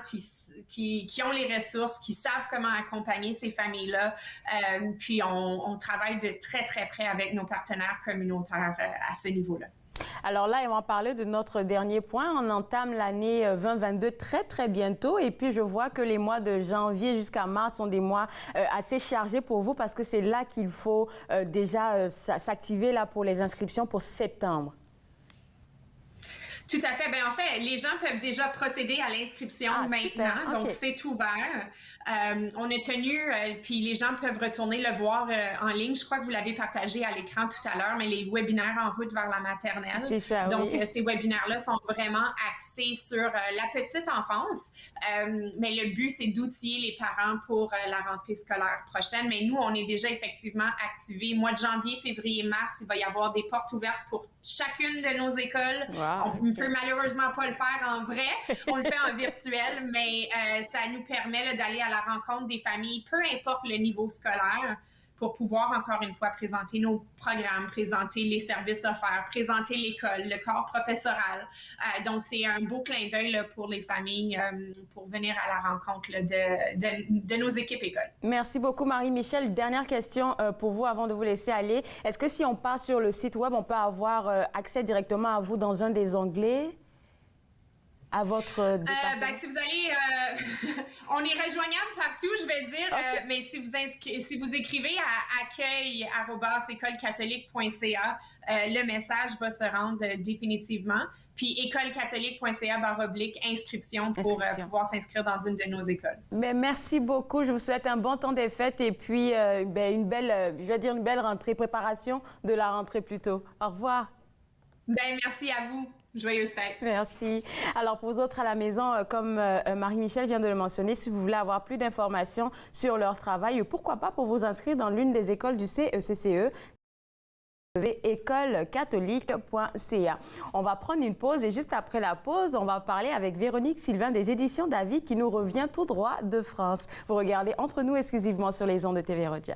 qui ont les ressources, qui savent comment accompagner ces familles-là. Puis, on travaille de très, très près avec nos partenaires communautaires à ce niveau-là. Alors là, on va parler de notre dernier point. On entame l'année 2022 très, très bientôt. Et puis, je vois que les mois de janvier jusqu'à mars sont des mois assez chargés pour vous parce que c'est là qu'il faut déjà s'activer là pour les inscriptions pour septembre. Tout à fait. Bien, en fait, les gens peuvent déjà procéder à l'inscription maintenant. Donc, c'est ouvert. On a tenu, puis les gens peuvent retourner le voir en ligne. Je crois que vous l'avez partagé à l'écran tout à l'heure, mais les webinaires en route vers la maternelle. C'est ça, donc, ces webinaires-là sont vraiment axés sur la petite enfance. Mais le but, c'est d'outiller les parents pour la rentrée scolaire prochaine. Mais nous, on est déjà effectivement activés. Mois de janvier, février, mars, il va y avoir des portes ouvertes pour chacune de nos écoles. Wow. On ne peut malheureusement pas le faire en vrai, on le fait en virtuel, mais ça nous permet là, d'aller à la rencontre des familles, peu importe le niveau scolaire, pour pouvoir encore une fois présenter nos programmes, présenter les services offerts, présenter l'école, le corps professoral. Donc, c'est un beau clin d'œil là, pour les familles pour venir à la rencontre là, de nos équipes écoles. Merci beaucoup, Marie-Michel. Dernière question pour vous avant de vous laisser aller. Est-ce que si on passe sur le site web, on peut avoir accès directement à vous dans un des onglets? À votre département? Si vous allez... on est rejoignable partout, je vais dire, mais si vous écrivez à accueil@écolecatholique.ca, le message va se rendre définitivement. Puis écolecatholique.ca/inscription pour pouvoir s'inscrire dans une de nos écoles. Mais merci beaucoup. Je vous souhaite un bon temps des fêtes et puis une belle rentrée, préparation de la rentrée plutôt. Au revoir. Merci à vous. Joyeuses fêtes. Merci. Alors, pour vous autres à la maison, comme Marie-Michel vient de le mentionner, si vous voulez avoir plus d'informations sur leur travail, pourquoi pas pour vous inscrire dans l'une des écoles du CECCE, écolecatholique.ca. On va prendre une pause et juste après la pause, on va parler avec Véronique Sylvain des éditions David qui nous revient tout droit de France. Vous regardez Entre nous exclusivement sur les ondes de TV Rogers.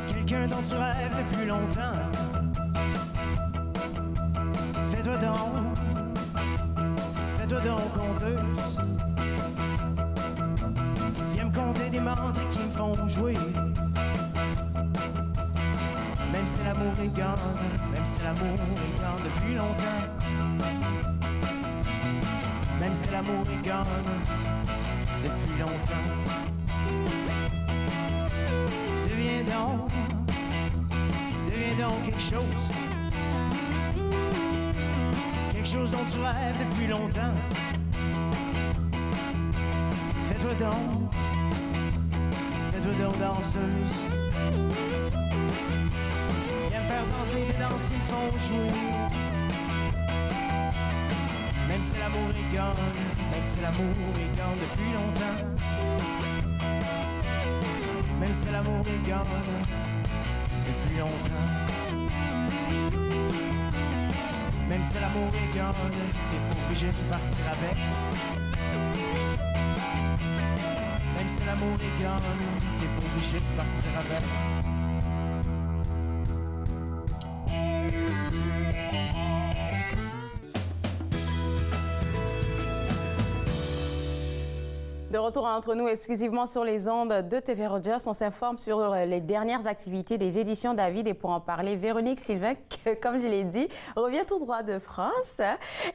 Quelqu'un dont tu rêves depuis longtemps. Fais-toi donc conteuse. Viens me conter des mantras qui me font jouer. Même si l'amour est gone, depuis longtemps. Même si l'amour est gone, depuis longtemps. Deviens donc quelque chose dont tu rêves depuis longtemps. Fais-toi donc danseuse. Viens me faire danser des danses qui me font jouer. Même si l'amour est gone, depuis longtemps. Même si l'amour est gone, depuis longtemps. Même si l'amour est gone, t'es pas obligé de partir avec. Même si l'amour est gone, t'es pas obligé de partir avec. De retour entre nous exclusivement sur les ondes de TV Rogers, on s'informe sur les dernières activités des éditions David et pour en parler, Véronique Sylvain, comme je l'ai dit, revient tout droit de France.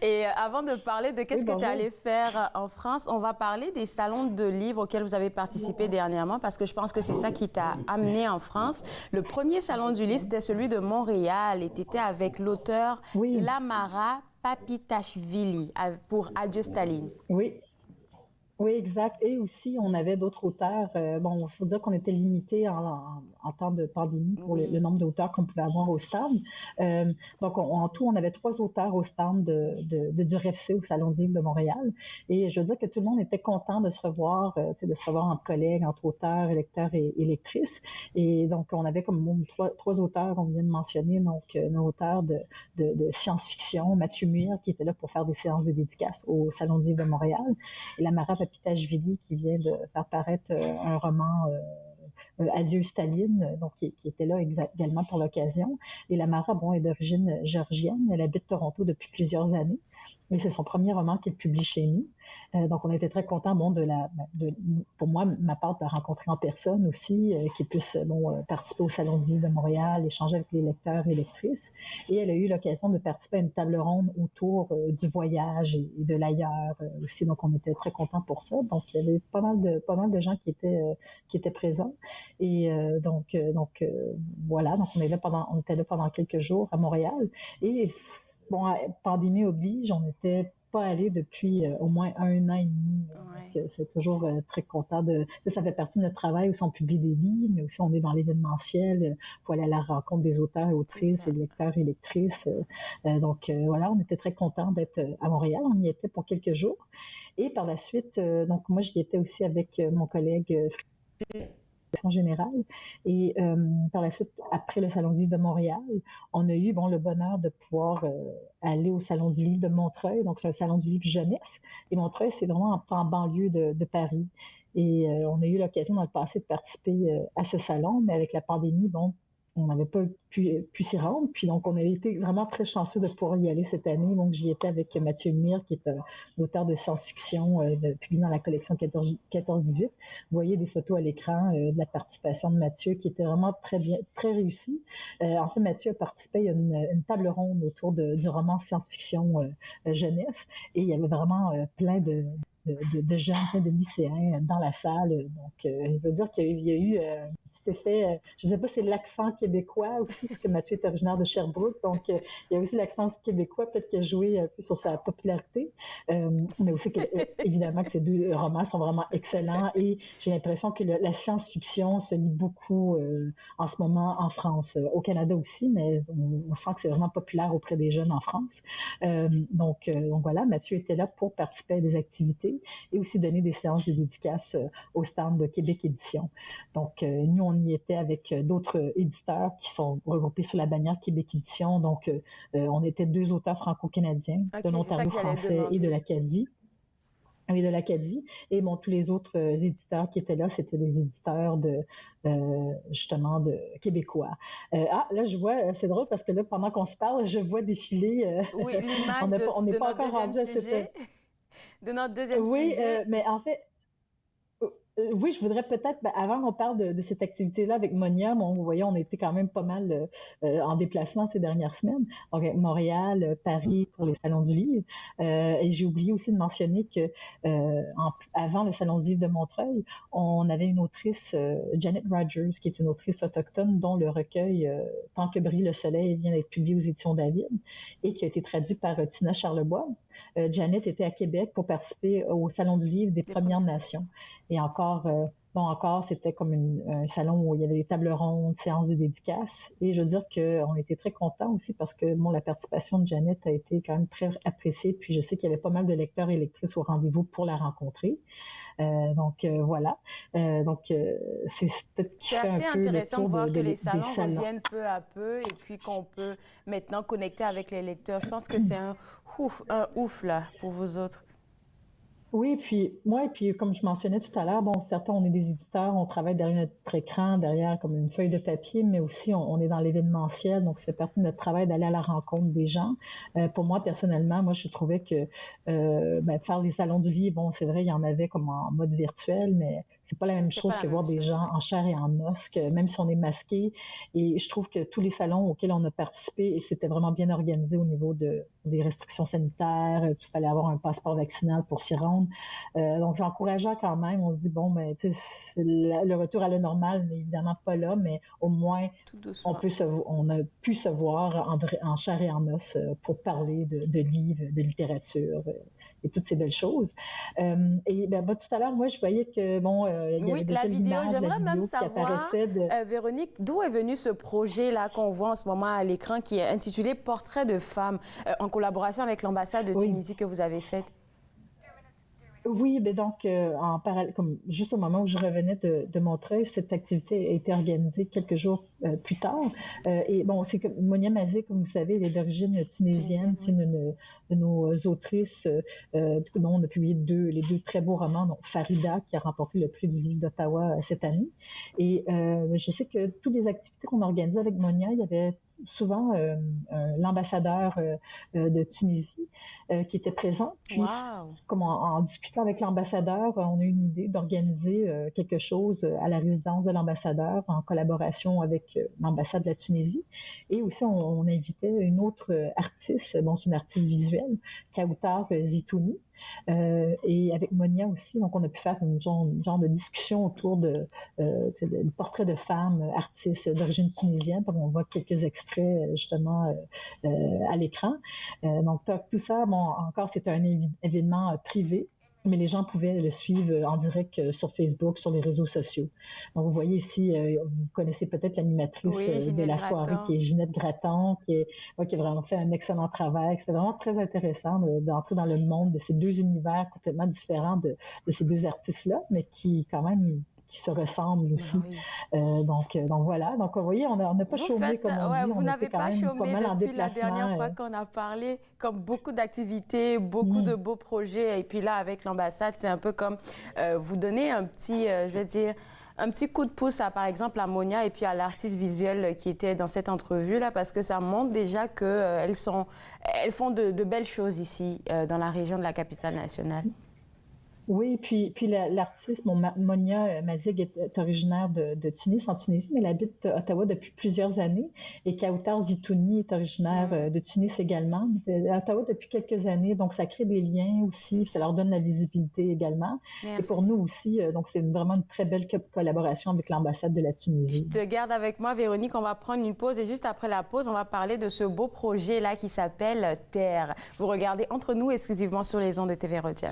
Et avant de parler de qu'est-ce que tu allais faire en France, on va parler des salons de livres auxquels vous avez participé dernièrement parce que je pense que c'est ça qui t'a amené en France. Le premier salon du livre, c'était celui de Montréal et tu étais avec l'auteur Lamara Papitashvili pour Adieu Staline. Oui. Oui, exact. Et aussi, on avait d'autres auteurs. Bon, il faut dire qu'on était limité en temps de pandémie pour le nombre d'auteurs qu'on pouvait avoir au stand. Donc, en tout, on avait 3 auteurs au stand du RFC au Salon du livre de Montréal. Et je veux dire que tout le monde était content de se revoir entre collègues, entre auteurs, lecteurs et lectrices. Et donc, on avait comme 3 auteurs, on vient de mentionner, donc nos auteurs de science-fiction, Mathieu Muir, qui était là pour faire des séances de dédicaces au Salon du livre de Montréal, et Lamara Papitashvili, qui vient de faire paraître un roman Adieu Staline, donc qui était là également pour l'occasion. Et Lamara, bon, est d'origine géorgienne. Elle habite Toronto depuis plusieurs années. Et c'est son premier roman qu'elle publie chez nous. Donc, on était très contents, bon, pour moi, ma part, de la rencontrer en personne aussi, qui puisse, participer au Salon du livre de Montréal, échanger avec les lecteurs et lectrices. Et elle a eu l'occasion de participer à une table ronde autour du voyage et de l'ailleurs aussi. Donc, on était très contents pour ça. Donc, il y avait pas mal de gens qui étaient présents. Et voilà. Donc, on était là pendant quelques jours à Montréal. Et bon, pandémie oblige, on n'était pas allé depuis au moins 1 an et demi. Donc, c'est toujours très content ça fait partie de notre travail aussi on publie des livres, mais aussi on est dans l'événementiel, il faut aller à la rencontre des auteurs et autrices, et lecteurs et lectrices. Donc voilà, on était très contents d'être à Montréal. On y était pour quelques jours. Et par la suite, donc moi j'y étais aussi avec mon collègue générale. Et par la suite, après le Salon du livre de Montréal, on a eu le bonheur de pouvoir aller au Salon du livre de Montreuil. Donc, c'est un Salon du livre jeunesse. Et Montreuil, c'est vraiment en banlieue de Paris. Et on a eu l'occasion dans le passé de participer à ce salon, mais avec la pandémie, on n'avait pas pu s'y rendre. Puis donc, on a été vraiment très chanceux de pouvoir y aller cette année. Donc, j'y étais avec Mathieu Muir, qui est un auteur de science-fiction publié dans la collection 14-18. Vous voyez des photos à l'écran de la participation de Mathieu, qui était vraiment très bien, très réussie. En fait, Mathieu a participé à une table ronde autour du roman science-fiction jeunesse. Et il y avait vraiment plein de jeunes, plein de lycéens dans la salle. Donc, je veux dire qu'il y a eu un petit effet, je ne sais pas si c'est l'accent québécois aussi, parce que Mathieu est originaire de Sherbrooke, donc il y a aussi l'accent québécois, peut-être qu'il a joué un peu sur sa popularité, mais aussi évidemment que ces 2 romans sont vraiment excellents et j'ai l'impression que la science-fiction se lit beaucoup en ce moment en France, au Canada aussi, mais on sent que c'est vraiment populaire auprès des jeunes en France. Donc voilà, Mathieu était là pour participer à des activités et aussi donner des séances de dédicaces au stand de Québec Édition. Donc, nous, on y était avec d'autres éditeurs qui sont regroupés sous la bannière Québec Édition. Donc, on était 2 auteurs franco-canadiens de l'Ontario français et de l'Acadie. Oui, de l'Acadie. Et bon, tous les autres éditeurs qui étaient là, c'était des éditeurs justement de québécois. Là, je vois, c'est drôle parce que là, pendant qu'on se parle, je vois défiler. Oui, l'image de notre deuxième sujet. De notre deuxième sujet. Oui, mais en fait, oui, je voudrais peut-être, avant qu'on parle de cette activité-là avec Monia, vous voyez, on a été quand même pas mal en déplacement ces dernières semaines. Donc, Montréal, Paris pour les salons du livre. Et j'ai oublié aussi de mentionner que avant le Salon du livre de Montreuil, on avait une autrice, Janet Rogers, qui est une autrice autochtone dont le recueil Tant que brille le soleil vient d'être publié aux éditions David et qui a été traduit par Tina Charlebois. Janet était à Québec pour participer au Salon du livre des Premières Nations. Et encore, c'était comme un salon où il y avait des tables rondes, séances de dédicaces. Et je veux dire qu'on était très contents aussi parce que la participation de Janet a été quand même très appréciée. Puis je sais qu'il y avait pas mal de lecteurs et lectrices au rendez-vous pour la rencontrer. Voilà. C'est peut-être c'est assez intéressant de voir que les salons reviennent peu à peu et puis qu'on peut maintenant connecter avec les lecteurs. Je pense que c'est un ouf là pour vous autres. Oui, puis comme je mentionnais tout à l'heure, bon, certains, on est des éditeurs, on travaille derrière notre écran, derrière comme une feuille de papier, mais aussi on est dans l'événementiel, donc c'est partie de notre travail d'aller à la rencontre des gens. Pour moi, personnellement, je trouvais que faire les salons du livre, bon, c'est vrai, il y en avait comme en mode virtuel, mais c'est pas la même chose que voir des gens en chair et en os, même si on est masqué. Et je trouve que tous les salons auxquels on a participé, et c'était vraiment bien organisé au niveau des restrictions sanitaires, qu'il fallait avoir un passeport vaccinal pour s'y rendre. Donc, j'encourageais quand même. On se dit, bon, le retour à la normale n'est évidemment pas là, mais au moins, on a pu se voir en chair et en os pour parler de livres, de littérature et toutes ces belles choses. Tout à l'heure, moi, je voyais que, il y avait déjà l'image de la vidéo qui apparaissait. Véronique, d'où est venu ce projet-là qu'on voit en ce moment à l'écran qui est intitulé « Portrait de femme » en collaboration avec l'ambassade de Tunisie que vous avez faite? Oui, donc en parallèle, comme juste au moment où je revenais de Montreuil, cette activité a été organisée quelques jours plus tard. Et bon, c'est que Monia Mazig, comme vous savez, elle est d'origine tunisienne. C'est une de nos autrices dont on a publié les deux très beaux romans, donc Farida, qui a remporté le prix du livre d'Ottawa cette année. Et je sais que toutes les activités qu'on organisait avec Monia, il y avait souvent l'ambassadeur de Tunisie qui était présent. Puis, comme en discutant avec l'ambassadeur, on a eu une idée d'organiser quelque chose à la résidence de l'ambassadeur en collaboration avec l'ambassade de la Tunisie. Et aussi, on invitait une autre artiste, c'est une artiste visuelle, Kautar Zitouni. Et avec Monia aussi, donc on a pu faire une genre de discussion autour de portraits de femmes artistes d'origine tunisienne. Donc on voit quelques extraits justement à l'écran. Donc tout ça, encore c'est un événement privé, mais les gens pouvaient le suivre en direct sur Facebook, sur les réseaux sociaux. Donc, vous voyez ici, vous connaissez peut-être l'animatrice de la soirée, qui est Ginette Gratton, qui a vraiment fait un excellent travail. C'est vraiment très intéressant d'entrer dans le monde de ces deux univers complètement différents de ces deux artistes-là, mais qui, quand même, qui se ressemblent aussi. Donc voilà. Donc, vous voyez, on n'a pas chômé, comme on dit. Vous n'avez pas chômé depuis la dernière fois qu'on a parlé, comme beaucoup d'activités, beaucoup de beaux projets. Et puis là, avec l'ambassade, c'est un peu comme vous donner un petit, un petit coup de pouce par exemple, à Monia et puis à l'artiste visuel qui était dans cette entrevue-là, parce que ça montre déjà qu'elles font de belles choses ici, dans la région de la capitale nationale. Oui, puis l'artiste, Monia Mazig est originaire de Tunis, en Tunisie, mais elle habite à Ottawa depuis plusieurs années. Et Kautar Zitouni est originaire de Tunis également, à Ottawa depuis quelques années. Donc, ça crée des liens aussi, ça leur donne la visibilité également. Merci. Et pour nous aussi, donc c'est vraiment une très belle collaboration avec l'ambassade de la Tunisie. Je te garde avec moi, Véronique. On va prendre une pause et juste après la pause, on va parler de ce beau projet-là qui s'appelle Terre. Vous regardez Entre nous exclusivement sur les ondes de TV Rogers.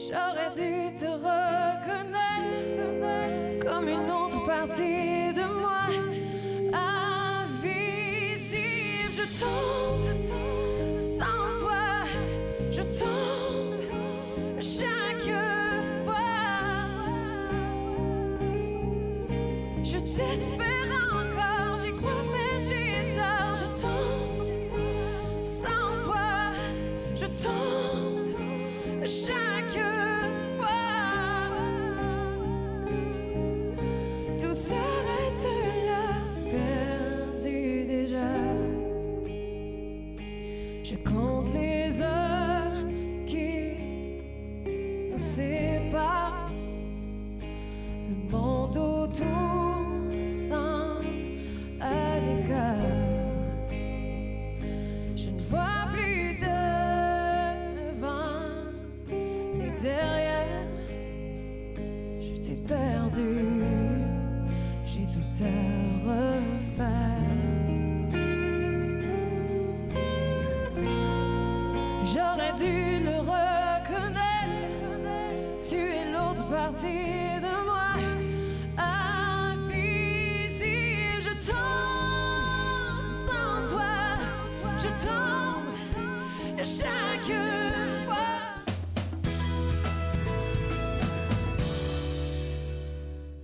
J'aurais dû te reconnaître comme une autre partie de moi. Invisible, je tombe sans toi, je tombe chaque fois. Je t'espère encore, j'y crois mais j'ai tort. Je tombe sans toi, je tombe chaque fois. Tout s'arrête là, perdu déjà. Je compte les heures qui nous séparent. Le monde autour semble à l'écart. Je ne vois plus devant ni derrière. Je t'ai perdu. J'ai tout à refaire. J'aurais dû le reconnaître. Tu es l'autre partie de moi. Invisible, je tombe sans toi. Je tombe chaque fois.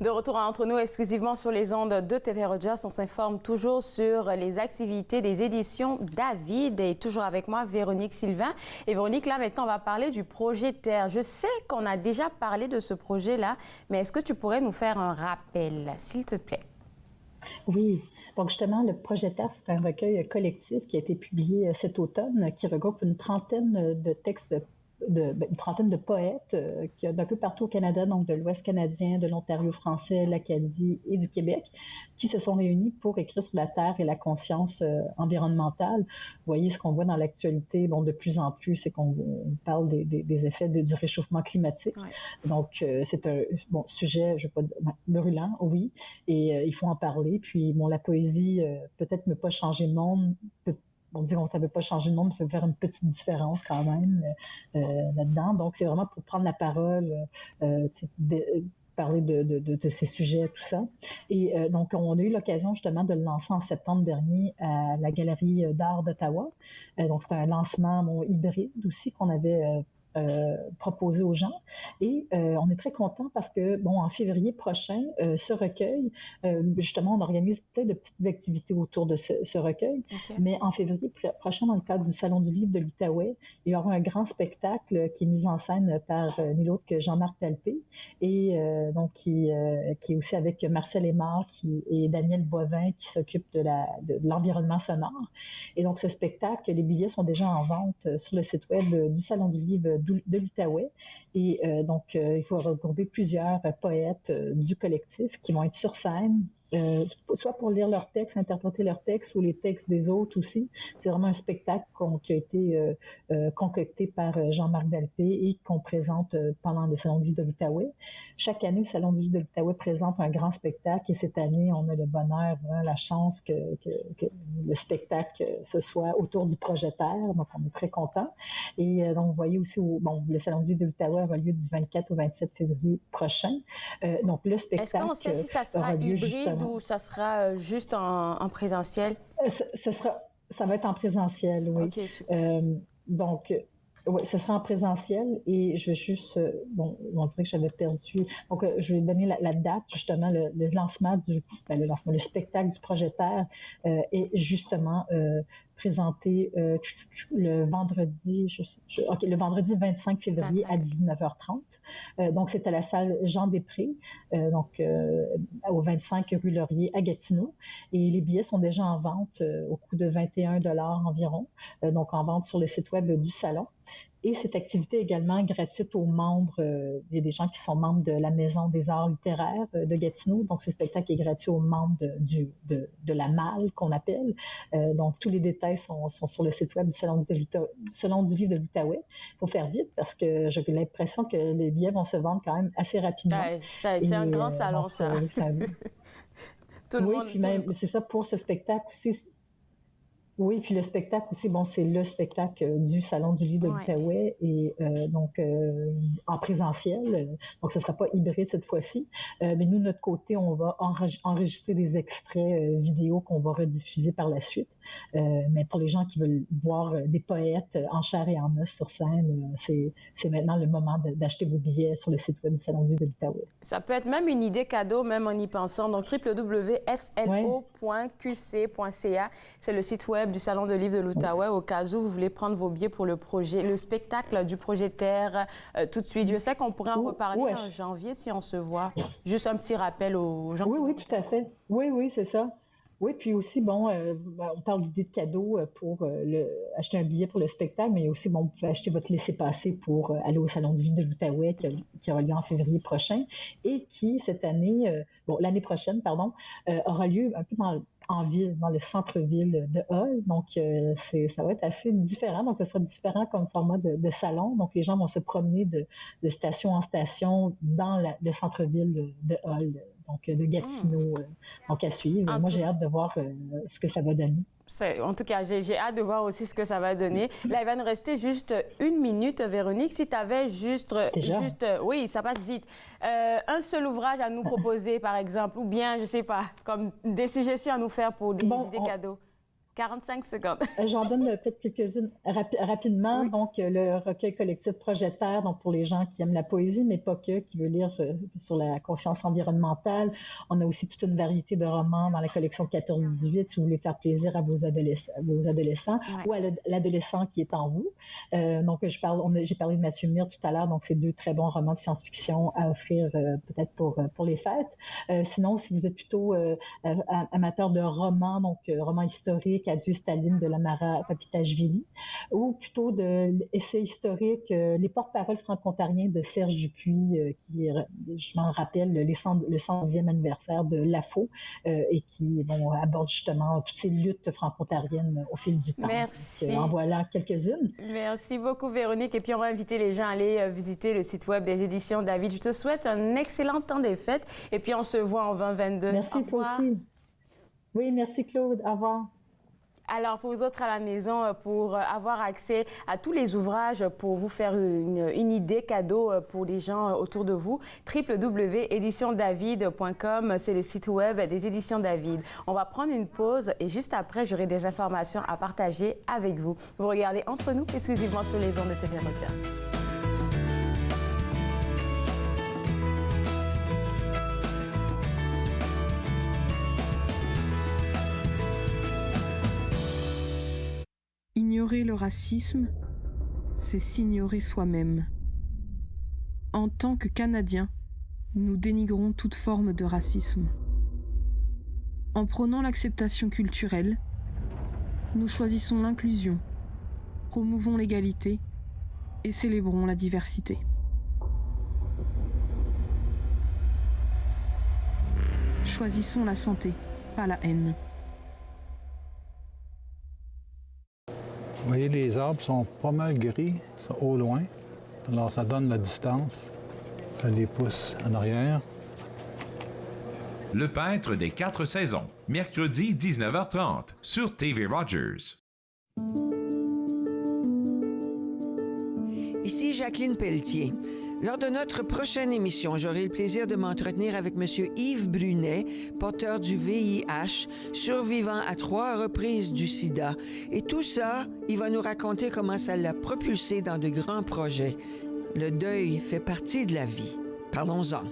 De retour entre nous exclusivement sur les ondes de TV Rogers, on s'informe toujours sur les activités des éditions David et toujours avec moi Véronique Sylvain. Et Véronique, là maintenant on va parler du projet Terre. Je sais qu'on a déjà parlé de ce projet-là, mais est-ce que tu pourrais nous faire un rappel, s'il te plaît? Oui, donc justement, le projet Terre, c'est un recueil collectif qui a été publié cet automne, qui regroupe une trentaine de textes une trentaine de poètes d'un peu partout au Canada, donc de l'Ouest canadien, de l'Ontario français, l'Acadie et du Québec, qui se sont réunis pour écrire sur la Terre et la conscience environnementale. Vous voyez, ce qu'on voit dans l'actualité, bon, de plus en plus, c'est qu'on parle des effets du réchauffement climatique. Ouais. Donc, c'est un sujet, je ne vais pas dire, brûlant, oui, et il faut en parler. Puis, bon, la poésie, peut-être ne pas changer le monde, on dit qu'on ne savait pas changer le monde, mais ça veut faire une petite différence quand même là-dedans. Donc, c'est vraiment pour prendre la parole, parler de ces sujets, tout ça. Et donc, on a eu l'occasion justement de le lancer en septembre dernier à la Galerie d'art d'Ottawa. Donc, c'est un lancement hybride aussi qu'on avait proposé aux gens. Et on est très content parce que, bon, en février prochain, ce recueil, justement, on organise plein de petites activités autour de ce recueil. Okay. Mais en février prochain, dans le cadre du Salon du livre de l'Outaouais, il y aura un grand spectacle qui est mis en scène par nul autre que Jean-Marc Talpé et donc qui est aussi avec Marcel Aymar et Daniel Boivin qui s'occupe de l'environnement sonore. Et donc, ce spectacle, les billets sont déjà en vente sur le site web du Salon du livre de l'Outaouais. Et donc, il faut regrouper plusieurs poètes du collectif qui vont être sur scène, soit pour lire leurs textes, interpréter leurs textes ou les textes des autres aussi. C'est vraiment un spectacle qui a été concocté par Jean-Marc Dalpé et qu'on présente pendant le Salon du livre de l'Outaouais. Chaque année, le Salon du livre de l'Outaouais présente un grand spectacle et cette année, on a le bonheur, la chance que le spectacle ce soit autour du projet Terre. Donc, on est très contents. Et donc, vous voyez aussi, le Salon du livre de l'Outaouais aura lieu du 24 au 27 février prochain. Donc, le spectacle est-ce qu'on sait si ça sera hybride ou ça sera juste en présentiel? Ça va être en présentiel, oui. Okay, super. Donc, oui, ce sera en présentiel et je vais juste... on dirait que j'avais perdu... Donc, je vais donner la date, justement, le lancement le spectacle du projet Terre est justement présenté le vendredi, le vendredi 25 février à 19h30. Donc, c'est à la salle Jean-Després, au 25 rue Laurier à Gatineau. Et les billets sont déjà en vente au coût de 21 $ environ, donc en vente sur le site web du salon. Et cette activité est également gratuite aux membres. Il y a des gens qui sont membres de la Maison des arts littéraires de Gatineau. Donc, ce spectacle est gratuit aux membres de la MAL, qu'on appelle. Donc, tous les détails sont sur le site web du Salon du livre de l'Outaouais. Il faut faire vite parce que j'ai l'impression que les billets vont se vendre quand même assez rapidement. Ouais, c'est un grand salon, donc, ça. Tout le monde, puis même, c'est ça pour ce spectacle aussi. Oui, puis le spectacle aussi, c'est le spectacle du Salon du livre de l'Outaouais et en présentiel. Donc, ce ne sera pas hybride cette fois-ci. Mais nous, de notre côté, on va enregistrer des extraits vidéo qu'on va rediffuser par la suite. Mais pour les gens qui veulent voir des poètes en chair et en os sur scène, c'est maintenant le moment d'acheter vos billets sur le site web du Salon du livre de l'Outaouais. Ça peut être même une idée cadeau, même en y pensant. Donc, www.slo.qc.ca, c'est le site web du Salon de livre de l'Outaouais, au cas où vous voulez prendre vos billets pour le spectacle du projet Terre tout de suite. Je sais qu'on pourrait en reparler en janvier si on se voit. Juste un petit rappel aux gens. Oui, tout à fait. Oui, c'est ça. Oui, puis aussi, on parle d'idées de cadeaux pour acheter un billet pour le spectacle, mais aussi, vous pouvez acheter votre laissez-passer pour aller au Salon du livre de l'Outaouais qui aura lieu en février prochain et qui, cette année, l'année prochaine, aura lieu un peu en ville, dans le centre-ville de Hull. Donc, ça va être assez différent. Donc, ce sera différent comme format de salon. Donc, les gens vont se promener de station en station dans le centre-ville de Hull, donc de Gatineau. Donc, à suivre. Moi, j'ai hâte de voir ce que ça va donner. En tout cas, j'ai hâte de voir aussi ce que ça va donner. Là, il va nous rester juste 1 minute, Véronique. Si tu avais juste oui, ça passe vite. Un seul ouvrage à nous proposer, par exemple, ou bien, je ne sais pas, comme des suggestions à nous faire pour des idées cadeaux. 45 secondes. J'en donne peut-être quelques-unes rapidement. Oui. Donc, le recueil collectif Projet Terre, donc pour les gens qui aiment la poésie, mais pas que, qui veut lire sur la conscience environnementale. On a aussi toute une variété de romans dans la collection 14-18, si vous voulez faire plaisir à vos adolescents ou à l'adolescent qui est en vous. Donc, j'ai parlé de Mathieu Mire tout à l'heure, donc c'est 2 très bons romans de science-fiction à offrir peut-être pour les fêtes. Sinon, si vous êtes plutôt amateur de romans, donc romans historiques, Adieu Staline de Lamara Papitashvili, ou plutôt d'essais historiques, les porte-paroles franco-ontariens de Serge Dupuis, qui, je m'en rappelle, le 110e anniversaire de l'AFO, et qui aborde justement toutes ces luttes franco-ontariennes au fil du temps. Merci. Donc, en voilà quelques-unes. Merci beaucoup, Véronique. Et puis, on va inviter les gens à aller visiter le site web des éditions David. Je te souhaite un excellent temps des fêtes. Et puis, on se voit en 2022. Merci, toi aussi. Oui, merci, Claude. Au revoir. Alors, pour vous autres à la maison, pour avoir accès à tous les ouvrages, pour vous faire une idée cadeau pour les gens autour de vous, www.éditiondavid.com, c'est le site web des Éditions David. On va prendre une pause et juste après, j'aurai des informations à partager avec vous. Vous regardez Entre nous, exclusivement sur les ondes de TV Rogers. Ignorer le racisme, c'est s'ignorer soi-même. En tant que Canadiens, nous dénigrons toute forme de racisme. En prônant l'acceptation culturelle, nous choisissons l'inclusion, promouvons l'égalité et célébrons la diversité. Choisissons la santé, pas la haine. Vous voyez, les arbres sont pas mal gris, sont au loin. Alors, ça donne la distance. Ça les pousse en arrière. Le peintre des 4 saisons, mercredi 19h30 sur TV Rogers. Ici Jacqueline Pelletier. Lors de notre prochaine émission, j'aurai le plaisir de m'entretenir avec M. Yves Brunet, porteur du VIH, survivant à 3 reprises du sida. Et tout ça, il va nous raconter comment ça l'a propulsé dans de grands projets. Le deuil fait partie de la vie. Parlons-en.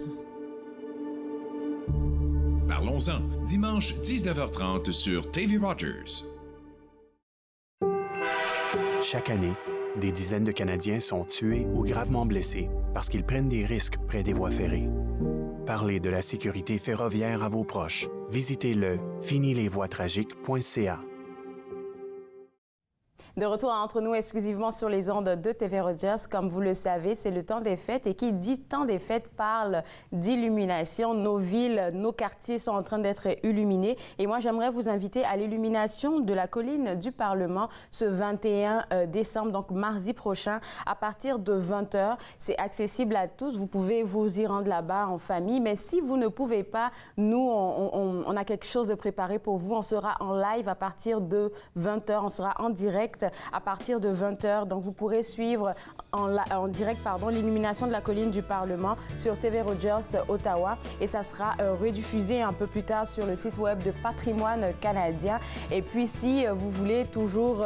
Parlons-en, dimanche 19h30 sur TV Rogers. Chaque année, des dizaines de Canadiens sont tués ou gravement blessés parce qu'ils prennent des risques près des voies ferrées. Parlez de la sécurité ferroviaire à vos proches. Visitez le finilesvoiestragiques.ca. De retour entre nous exclusivement sur les ondes de TV Rogers. Comme vous le savez, c'est le temps des fêtes et qui dit temps des fêtes parle d'illumination. Nos villes, nos quartiers sont en train d'être illuminés. Et moi, j'aimerais vous inviter à l'illumination de la colline du Parlement ce 21 décembre, donc mardi prochain, à partir de 20h. C'est accessible à tous. Vous pouvez vous y rendre là-bas en famille. Mais si vous ne pouvez pas, nous, on a quelque chose de préparé pour vous. On sera en live à partir de 20h. On sera en direct à partir de 20h. Donc, vous pourrez suivre en direct l'illumination de la colline du Parlement sur TV Rogers Ottawa. Et ça sera rediffusé un peu plus tard sur le site web de Patrimoine canadien. Et puis, si vous voulez toujours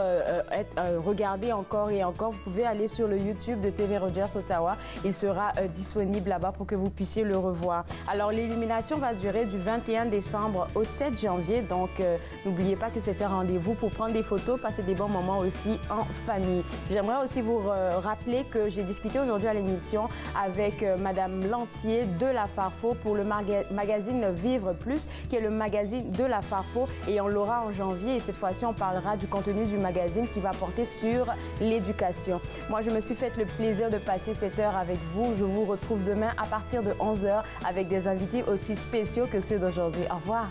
regarder encore et encore, vous pouvez aller sur le YouTube de TV Rogers Ottawa. Il sera disponible là-bas pour que vous puissiez le revoir. Alors, l'illumination va durer du 21 décembre au 7 janvier. Donc, n'oubliez pas que c'est un rendez-vous pour prendre des photos, passer des bons moments aussi en famille. J'aimerais aussi vous rappeler que j'ai discuté aujourd'hui à l'émission avec Madame Lantier de la Farfo pour le magazine Vivre Plus, qui est le magazine de la Farfo, et on l'aura en janvier. Et cette fois-ci, on parlera du contenu du magazine qui va porter sur l'éducation. Moi, je me suis fait le plaisir de passer cette heure avec vous. Je vous retrouve demain à partir de 11h avec des invités aussi spéciaux que ceux d'aujourd'hui. Au revoir.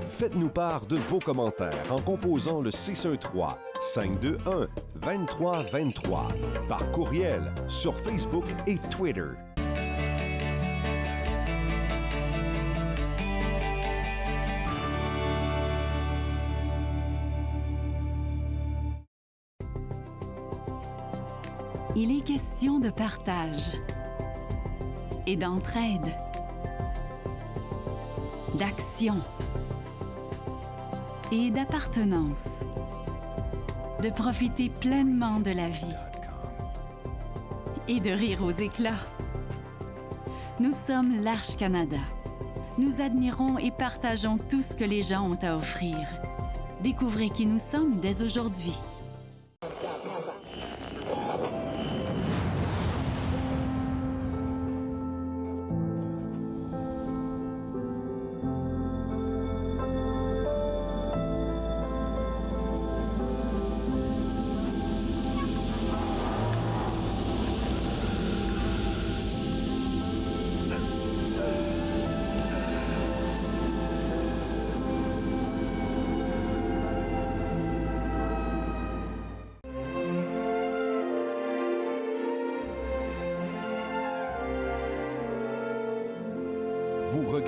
Faites-nous part de vos commentaires en composant le 613-521-2323 par courriel sur Facebook et Twitter. Il est question de partage et d'entraide. d'action et d'appartenance, de profiter pleinement de la vie et de rire aux éclats. Nous sommes l'Arche Canada. Nous admirons et partageons tout ce que les gens ont à offrir. Découvrez qui nous sommes dès aujourd'hui. Vous regardez